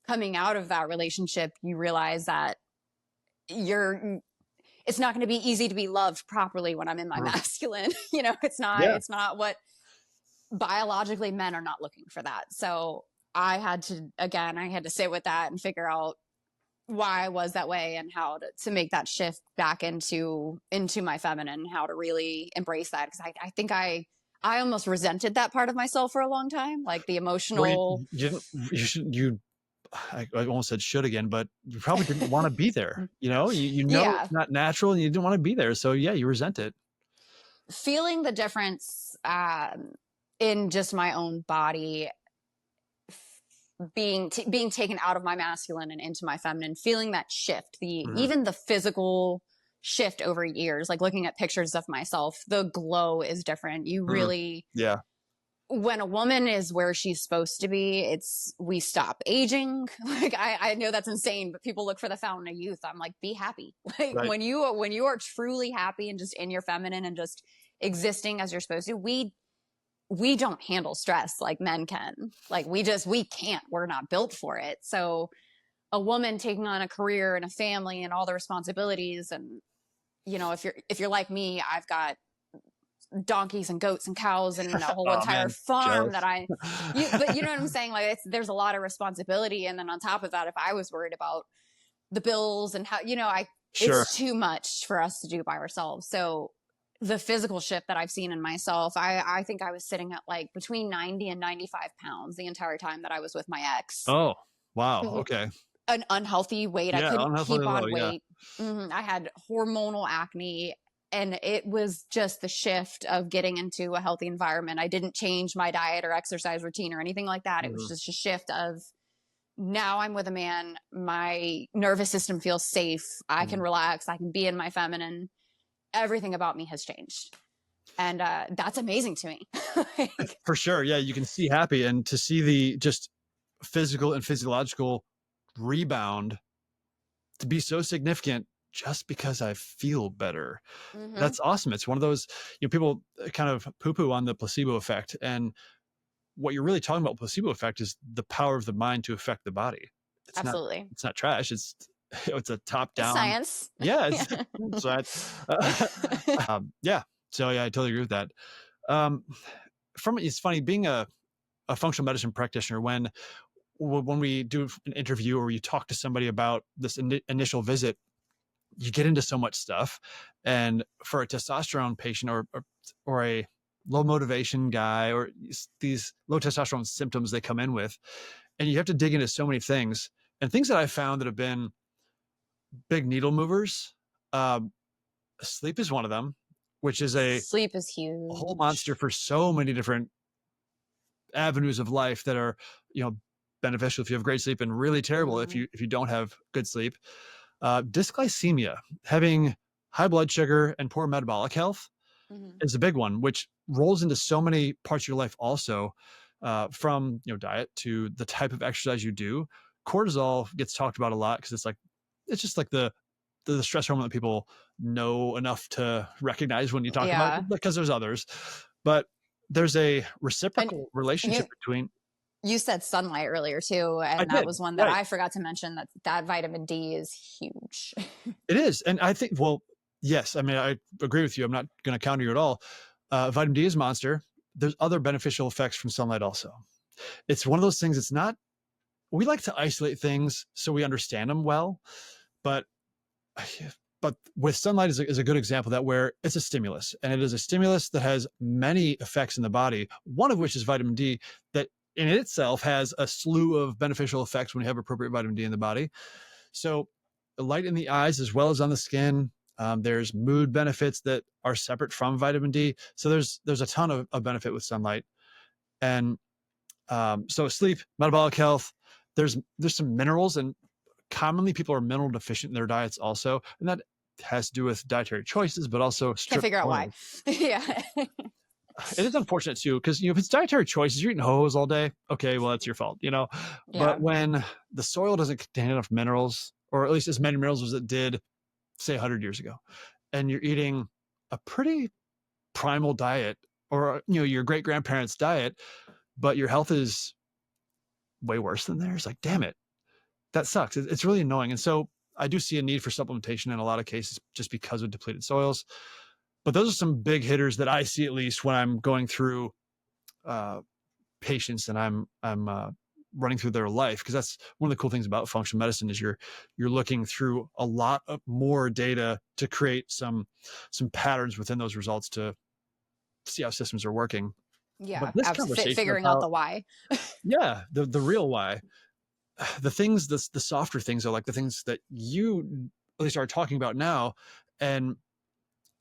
coming out of that relationship, you realize that it's not going to be easy to be loved properly when I'm in my masculine. It's not what biologically, men are not looking for that. So I had to sit with that and figure out why I was that way, and how to make that shift back into my feminine, how to really embrace that. Because I think I almost resented that part of myself for a long time, like the emotional. I almost said should again, but you probably didn't want to be there. Yeah. It's not natural, and you didn't want to be there. So yeah, you resent it. Feeling the difference in just my own body, being taken out of my masculine and into my feminine, feeling that shift, even the physical shift over years, like looking at pictures of myself, the glow is different. You really, when a woman is where she's supposed to be, we stop aging. Like, I know that's insane, but people look for the fountain of youth. I'm like, be happy. Like, right. when you are truly happy and just in your feminine and just existing as you're supposed to, we don't handle stress like men can. Like, we can't, we're not built for it. So a woman taking on a career and a family and all the responsibilities, and if you're like me, I've got donkeys and goats and cows and a whole entire farm that but you know what I'm saying? Like, there's a lot of responsibility. And then on top of that, if I was worried about the bills and how, it's too much for us to do by ourselves. So the physical shift that I've seen in myself, I think I was sitting at like between 90 and 95 pounds the entire time that I was with my ex. Oh, wow. Okay. An unhealthy weight. I couldn't keep on weight. Yeah. I had hormonal acne, and it was just the shift of getting into a healthy environment. I didn't change my diet or exercise routine or anything like that. It was just a shift of, now I'm with a man. My nervous system feels safe. I can relax. I can be in my feminine. Everything about me has changed. And that's amazing to me. For sure. Yeah. You can see happy, and to see the just physical and physiological rebound to be so significant just because I feel better. That's awesome. It's one of those, people kind of poo-poo on the placebo effect. And what you're really talking about placebo effect is the power of the mind to affect the body. Absolutely. It's not trash. It's it's a top It's down. science. Yeah. Yeah. So yeah. So yeah, I totally agree with that. Um, it's funny being a functional medicine practitioner when we do an interview or you talk to somebody about this initial visit, you get into so much stuff. And for a testosterone patient or a low motivation guy or these low testosterone symptoms they come in with, and you have to dig into so many things and things that I found that have been big needle movers. Um, Sleep is one of them, which is a Sleep is whole monster huge. for so many different avenues of life that are, beneficial if you have great sleep and really terrible Hmm. if you don't have good sleep. Dysglycemia, having high blood sugar and poor metabolic health Hmm. is a big one, which rolls into so many parts of your life also, from diet to the type of exercise you do. Cortisol gets talked about a lot because it's just like the stress hormone that people know enough to recognize when you talk about Yeah. it, because there's others. But there's a And reciprocal relationship you between. you said sunlight earlier too, I and that did, was one that right. I forgot to mention, that vitamin D is huge. It is, and I think, well, yes, I mean, I agree with you. I'm not going to counter you at all. Vitamin D is monster. There's other beneficial effects from sunlight also. It's one of those things. It's not. We like to isolate things so we understand them well, but but with sunlight is a good example of that, where it's a stimulus, and it is a stimulus that has many effects in the body. One of which is vitamin D, that in itself has a slew of beneficial effects when you have appropriate vitamin D in the body. So the light in the eyes as well as on the skin. There's mood benefits that are separate from vitamin D. So there's a ton of benefit with sunlight. And so sleep, metabolic health, there's some minerals, and commonly people are mineral deficient in their diets also. And that has to do with dietary choices, but also Can't strict figure out why. oils. Yeah. It is unfortunate too, because if it's dietary choices, you're eating ho-hos all day. Okay, well, that's your fault. But Yeah. when the soil doesn't contain enough minerals, or at least as many minerals as it did, say 100 years ago, and you're eating a pretty primal diet, or your great grandparents' diet, but your health is way worse than theirs, like, damn it, that sucks. It's really annoying. And so I do see a need for supplementation in a lot of cases just because of depleted soils. But those are some big hitters that I see, at least when I'm going through uh, patients and I'm running through their life, because that's one of the cool things about functional medicine is you're looking through a lot of more data to create some patterns within those results to see how systems are working. But Yeah. this conversation Figuring out about, the why. yeah, the real why, the things, the softer things are like the things that you at least are talking about now, and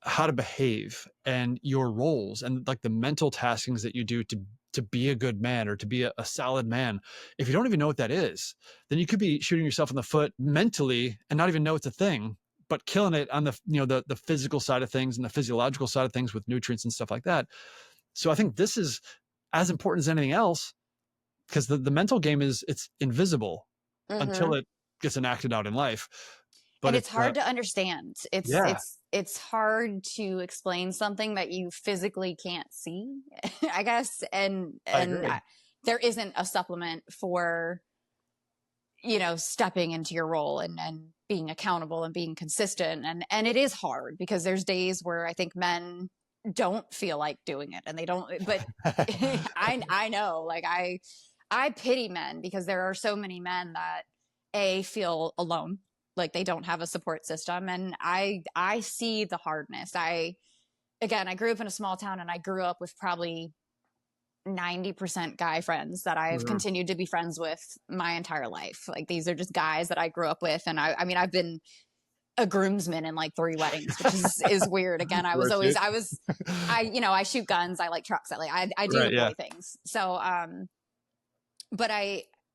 how to behave and your roles and like the mental taskings that you do to be a good man or to be a solid man. If you don't even know what that is, then you could be shooting yourself in the foot mentally and not even know it's a thing, but killing it on the physical side of things and the physiological side of things with nutrients and stuff like that. So I think this is as important as anything else, because the mental game it's invisible Hmm. until it gets enacted out in life. But And it's it's hard to understand. It's yeah, it's it's hard to explain something that you physically can't see, I guess. And I agree. there isn't a supplement for stepping into your role and being accountable and being consistent. And it is hard because there's days where I think men don't feel like doing it and they don't, but I know, like, I pity men because there are so many men that feel alone, like they don't have a support system. And I see the hardness. I grew up in a small town, and I grew up with probably 90% guy friends that I've Mhm. continued to be friends with my entire life. Like, these are just guys that I grew up with. And I mean, I've been a groomsman in like 3 weddings, which is weird. Again, Rotate. I shoot guns. I like trucks. I do the Right, yeah. boy things. So, but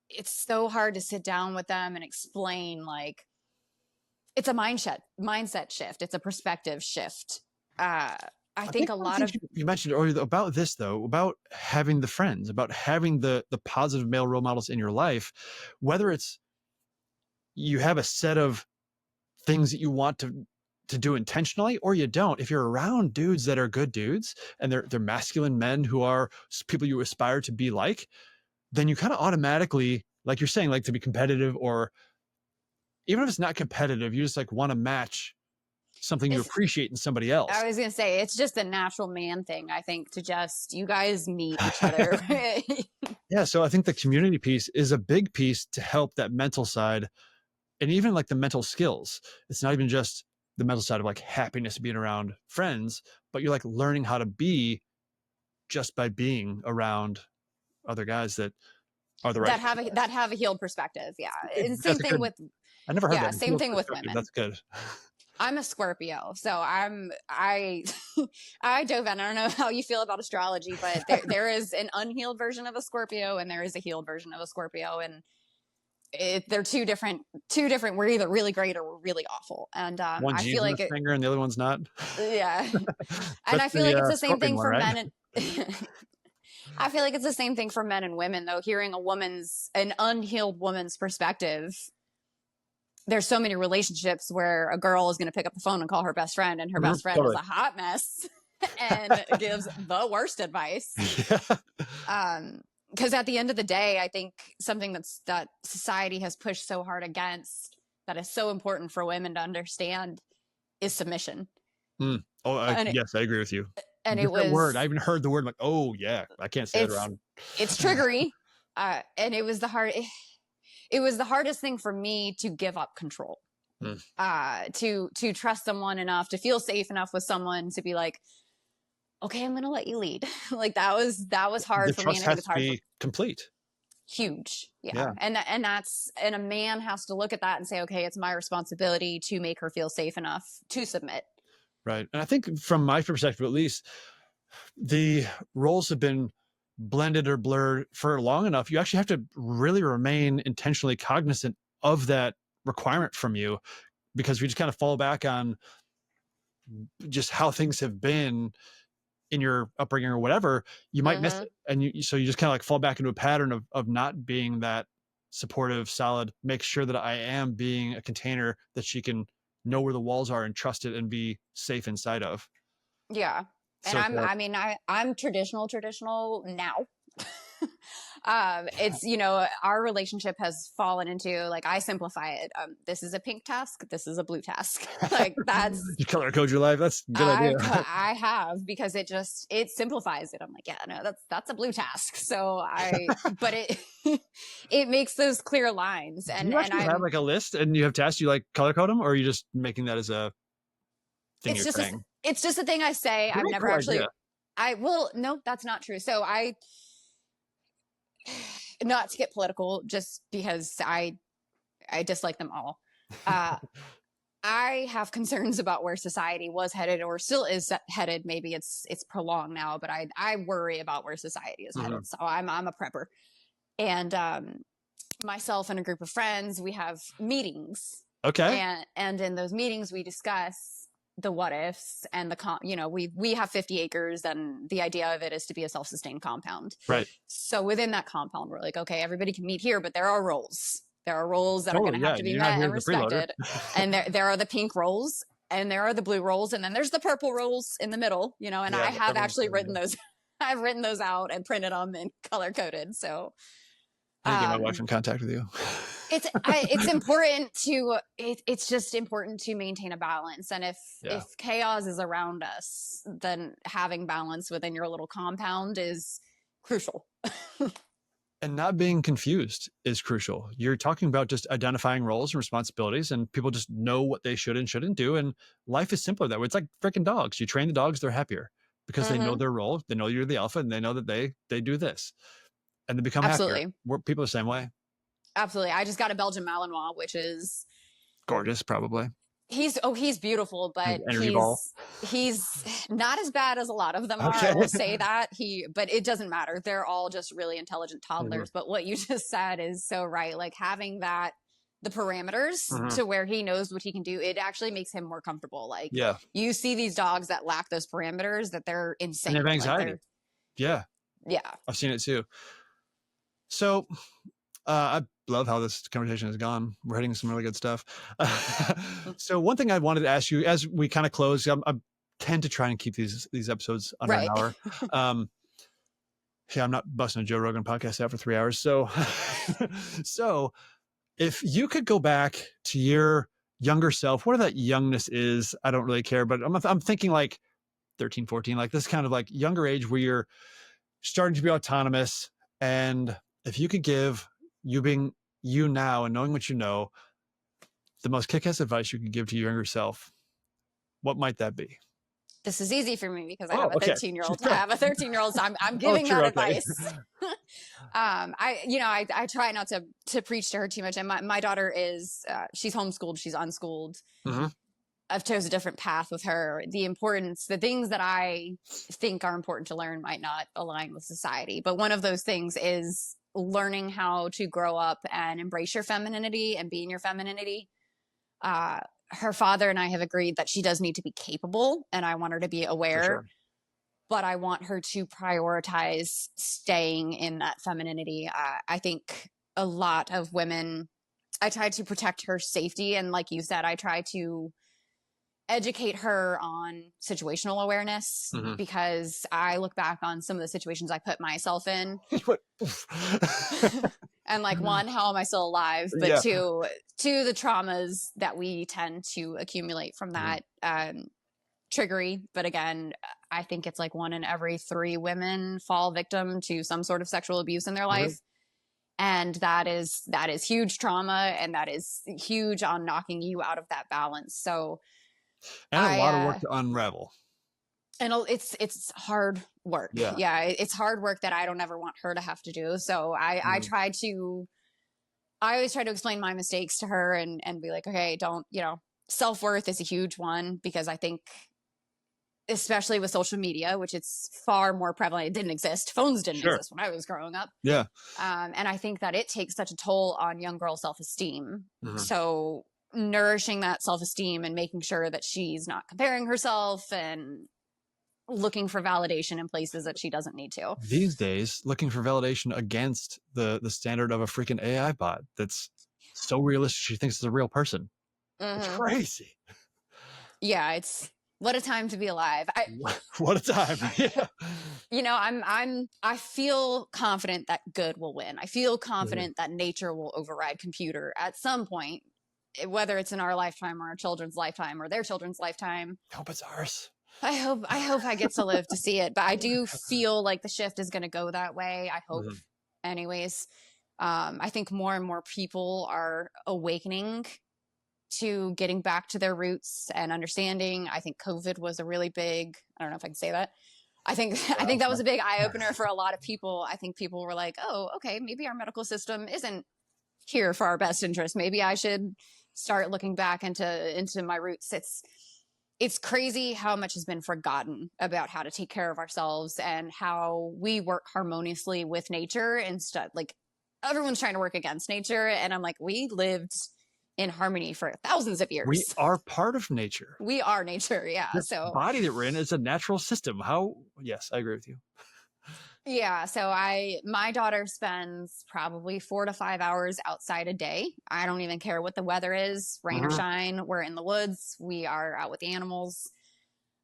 it's so hard to sit down with them and explain, like, it's a mindset shift. It's a perspective shift. I I think think a one of the lot things of, you mentioned earlier about this, though, about having the friends, about having the positive male role models in your life, whether it's you have a set of things that you want to do intentionally, or you don't. If you're around dudes that are good dudes and they're masculine men who are people you aspire to be like, then you kind of automatically, like you're saying, like to be competitive or even if it's not competitive, you just like want to match something you It's, appreciate in somebody else. I was gonna say it's just a natural man thing, I think, to just you guys meet each other. Yeah. So I think the community piece is a big piece to help that mental side, and even like the mental skills. It's not even just the mental side of like happiness being around friends, but you're like learning how to be just by being around other guys that are the right. That have a healed perspective. Yeah. And same That's a thing good, with I never heard yeah, that. same thing with women. That's good. I'm a Scorpio, so I I dove in. I don't know how you feel about astrology, but there is an unhealed version of a Scorpio and there is a healed version of a Scorpio, and they're two different. We're either really great or we're really awful, and One's I feel using like the finger and the other one's not. yeah, and That's I feel like it's the the same Scorpion thing one, for right? men and. I feel like it's the same thing for men and women, though. Hearing an unhealed woman's perspective, there's so many relationships where a girl is going to pick up the phone and call her best friend, and her best friend Totally. is a hot mess and gives the worst advice. Because at the end of the day, I think something that society has pushed so hard against, that is so important for women to understand, is submission. Mm. Oh, yes, I agree with you. And Just that word, I even heard the word, I'm like, oh yeah, I can't say it around. It's triggery, and it was the hardest thing for me to give up control. To trust someone enough, to feel safe enough with someone to be like, okay, I'm gonna let you lead. Like that was hard for me, and I think it's hard to be complete. Huge. Yeah. And a man has to look at that and say, okay, it's my responsibility to make her feel safe enough to submit. Right. And I think from my perspective, at least, the roles have been blended or blurred for long enough. You actually have to really remain intentionally cognizant of that requirement from you, because we just kind of fall back on just how things have been in your upbringing or whatever, you might miss it. And so you just kind of like fall back into a pattern of not being that supportive, solid, make sure that I am being a container that she can know where the walls are and trust it and be safe inside of. Yeah. And so I'm traditional now. It's, our relationship has fallen into, like, I simplify it. This is a pink task. This is a blue task. Like that's, you color code your life. That's a good idea. I have, because it simplifies it. I'm like, yeah, no, that's a blue task. So but it makes those clear lines. And you actually have like a list and you have tasks, you like color code them, or are you just making that as a thing you're saying? It's just a thing I say. I've never actually, no, that's not true. So not to get political, just because I dislike them all. I have concerns about where society was headed, or still is headed. Maybe it's prolonged now, but I worry about where society is headed. So I'm a prepper, and myself and a group of friends, we have meetings. Okay. And in those meetings, we discuss the what ifs and we have 50 acres, and the idea of it is to be a self-sustained compound. Right. So within that compound, we're like, okay, everybody can meet here, but there are roles. There are roles that are going to have to be met and respected. And there are the pink roles, and there are the blue roles, and then there's the purple roles in the middle, and I have actually written those. I've written those out and printed them and color coded. So I get my wife in contact with you. It's important to, it's just important to maintain a balance. And if chaos is around us, then having balance within your little compound is crucial. And not being confused is crucial. You're talking about just identifying roles and responsibilities, and people just know what they should and shouldn't do. And life is simpler that way. It's like freaking dogs. You train the dogs, they're happier because they know their role. They know you're the alpha, and they know that they do this, and they become happier. People are the same way. Absolutely. I just got a Belgian Malinois, which is gorgeous, probably. He's beautiful, but he's not as bad as a lot of them are. Okay. I will say that. But it doesn't matter. They're all just really intelligent toddlers. But what you just said is so right. Like having the parameters to where he knows what he can do, it actually makes him more comfortable. Like you see these dogs that lack those parameters, that they're insane. And they have anxiety. Yeah. I've seen it too. So I love how this conversation has gone. We're hitting some really good stuff. So one thing I wanted to ask you as we kind of close, I tend to try and keep these episodes under an hour. I'm not busting a Joe Rogan podcast out for 3 hours. So If you could go back to your younger self, whatever that youngness is, I don't really care, but I'm thinking like 13, 14, like this kind of like younger age where you're starting to be autonomous. And if you could give you being you now and knowing what you know, the most kick-ass advice you could give to your younger self, what might that be? This is easy for me because I Oh, have a okay. 13-year-old. I have a 13-year-old, so I'm Oh, giving true. that Okay. advice. I try not to preach to her too much. And my daughter is she's homeschooled, she's unschooled. Mm-hmm. I've chose a different path with her. The things that I think are important to learn might not align with society. But one of those things is learning how to grow up and embrace your femininity and be in your femininity. Her father and I have agreed that she does need to be capable, and I want her to be aware. Sure. But I want her to prioritize staying in that femininity. I think a lot of women, I try to protect her safety. And like you said, I try to educate her on situational awareness, mm-hmm. because I look back on some of the situations I put myself in and like, one, how am I still alive? But yeah. two, the traumas that we tend to accumulate from that, triggery. But again, I think it's like 1 in every 3 women fall victim to some sort of sexual abuse in their life. And that is huge trauma, and that is huge on knocking you out of that balance. So, and a lot of work to unravel. And it's hard work. Yeah, it's hard work that I don't ever want her to have to do. So I always try to explain my mistakes to her and be like, okay, don't, self-worth is a huge one, because I think, especially with social media, which it's far more prevalent. It didn't exist. Phones didn't exist when I was growing up. Yeah. And I think that it takes such a toll on young girl self-esteem. So nourishing that self-esteem and making sure that she's not comparing herself and looking for validation in places that she doesn't need to. These days, looking for validation against the standard of a freaking AI bot that's so realistic she thinks it's a real person. It's crazy. Yeah, it's what a time to be alive. What a time. I feel confident that good will win. I feel confident that nature will override computer at some point, whether it's in our lifetime or our children's lifetime or their children's lifetime. I hope it's ours. I hope I get to live to see it, but I do feel like the shift is going to go that way. I hope, anyways. I think more and more people are awakening to getting back to their roots and understanding. I think COVID was a really big, I don't know if I can say that. I think that was a big eye opener for a lot of people. I think people were like, oh, okay, maybe our medical system isn't here for our best interest. Maybe I should start looking back into my roots. It's crazy how much has been forgotten about how to take care of ourselves and how we work harmoniously with nature instead. Like, everyone's trying to work against nature. And I'm like, we lived in harmony for thousands of years. We are part of nature. We are nature. Yeah. This so body that we're in is a natural system. Yes, I agree with you. Yeah. So my daughter spends probably 4 to 5 hours outside a day. I don't even care what the weather is, rain or shine. We're in the woods. We are out with the animals.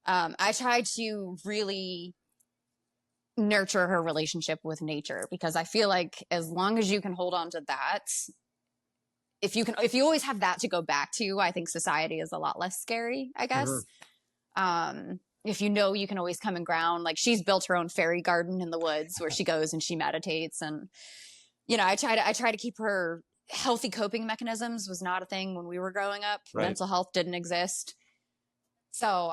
I try to really nurture her relationship with nature, because I feel like as long as you can hold on to that, if you always have that to go back to, I think society is a lot less scary, I guess. If you can always come and ground. Like, she's built her own fairy garden in the woods where she goes and she meditates. And, I try to keep her healthy. Coping mechanisms was not a thing when we were growing up. Mental health didn't exist. So,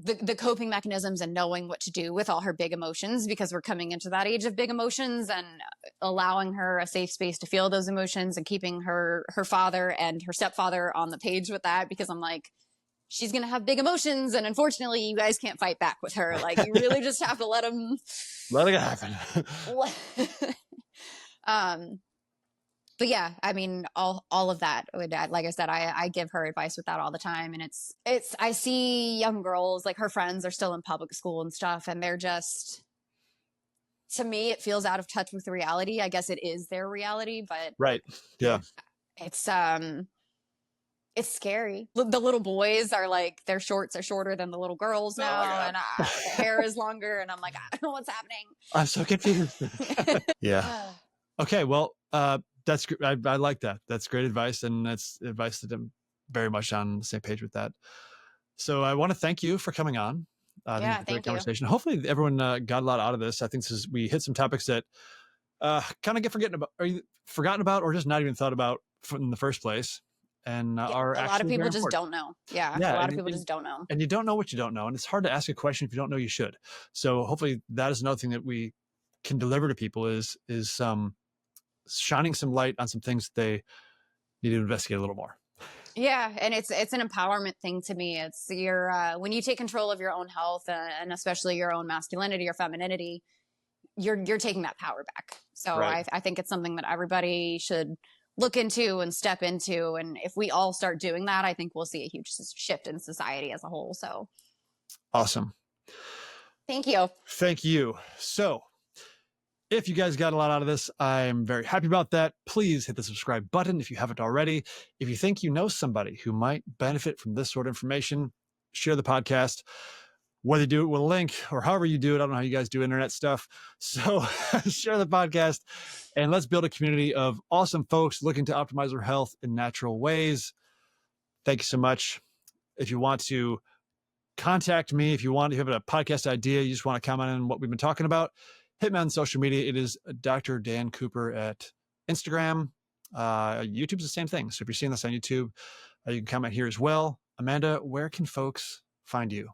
the coping mechanisms and knowing what to do with all her big emotions, because we're coming into that age of big emotions, and allowing her a safe space to feel those emotions, and keeping her father and her stepfather on the page with that, because I'm like, she's going to have big emotions, and unfortunately you guys can't fight back with her. Like, you really just have to let it happen. But yeah, I mean, all of that, like I said, I give her advice with that all the time. And I see young girls, like her friends are still in public school and stuff, and they're just, to me, it feels out of touch with reality. I guess it is their reality, but yeah, it's scary. The little boys are like, their shorts are shorter than the little girls now, and their hair is longer, and I'm like, I don't know what's happening. I'm so confused. Yeah. Okay, well, That's I like that. That's great advice, and that's advice that I'm very much on the same page with that. So I want to thank you for coming on. I think Yeah, it's a great thank you. conversation. Hopefully, everyone got a lot out of this. I think we hit some topics that kind of get forgotten about, or just not even thought about in the first place, and Yeah, are a lot of actually very people just important. don't know. Yeah, a Yeah, lot of people just don't know. and you don't know what you don't know, and it's hard to ask a question if you don't know you should. So hopefully, that is another thing that we can deliver to people is shining some light on some things that they need to investigate a little more. Yeah, and it's an empowerment thing to me. It's your when you take control of your own health and especially your own masculinity or femininity, you're taking that power back. So Right. I think it's something that everybody should look into and step into. And if we all start doing that, I think we'll see a huge shift in society as a whole. So Awesome. thank you. Thank you. So if you guys got a lot out of this, I'm very happy about that. Please hit the subscribe button if you haven't already. If you think you know somebody who might benefit from this sort of information, share the podcast. Whether you do it with a link or however you do it, I don't know how you guys do internet stuff. So share the podcast and let's build a community of awesome folks looking to optimize their health in natural ways. Thank you so much. If you want to contact me, if you have a podcast idea, you just want to comment on what we've been talking about, hit me on social media. It is Dr. Dan Cooper at Instagram. YouTube's the same thing. So if you're seeing this on YouTube, you can comment here as well. Amanda, where can folks find you?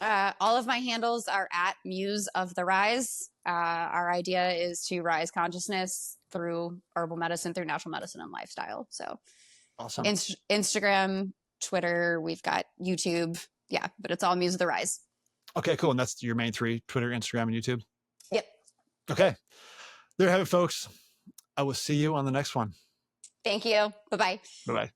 All of my handles are at Muse of the Rise. Our idea is to rise consciousness through herbal medicine, through natural medicine and lifestyle. So Awesome. Instagram, Twitter, we've got YouTube. Yeah, but it's all Muse of the Rise. Okay, cool. And that's your main three: Twitter, Instagram, and YouTube. Yep. Okay. There you have it, folks. I will see you on the next one. Thank you. Bye-bye. Bye-bye.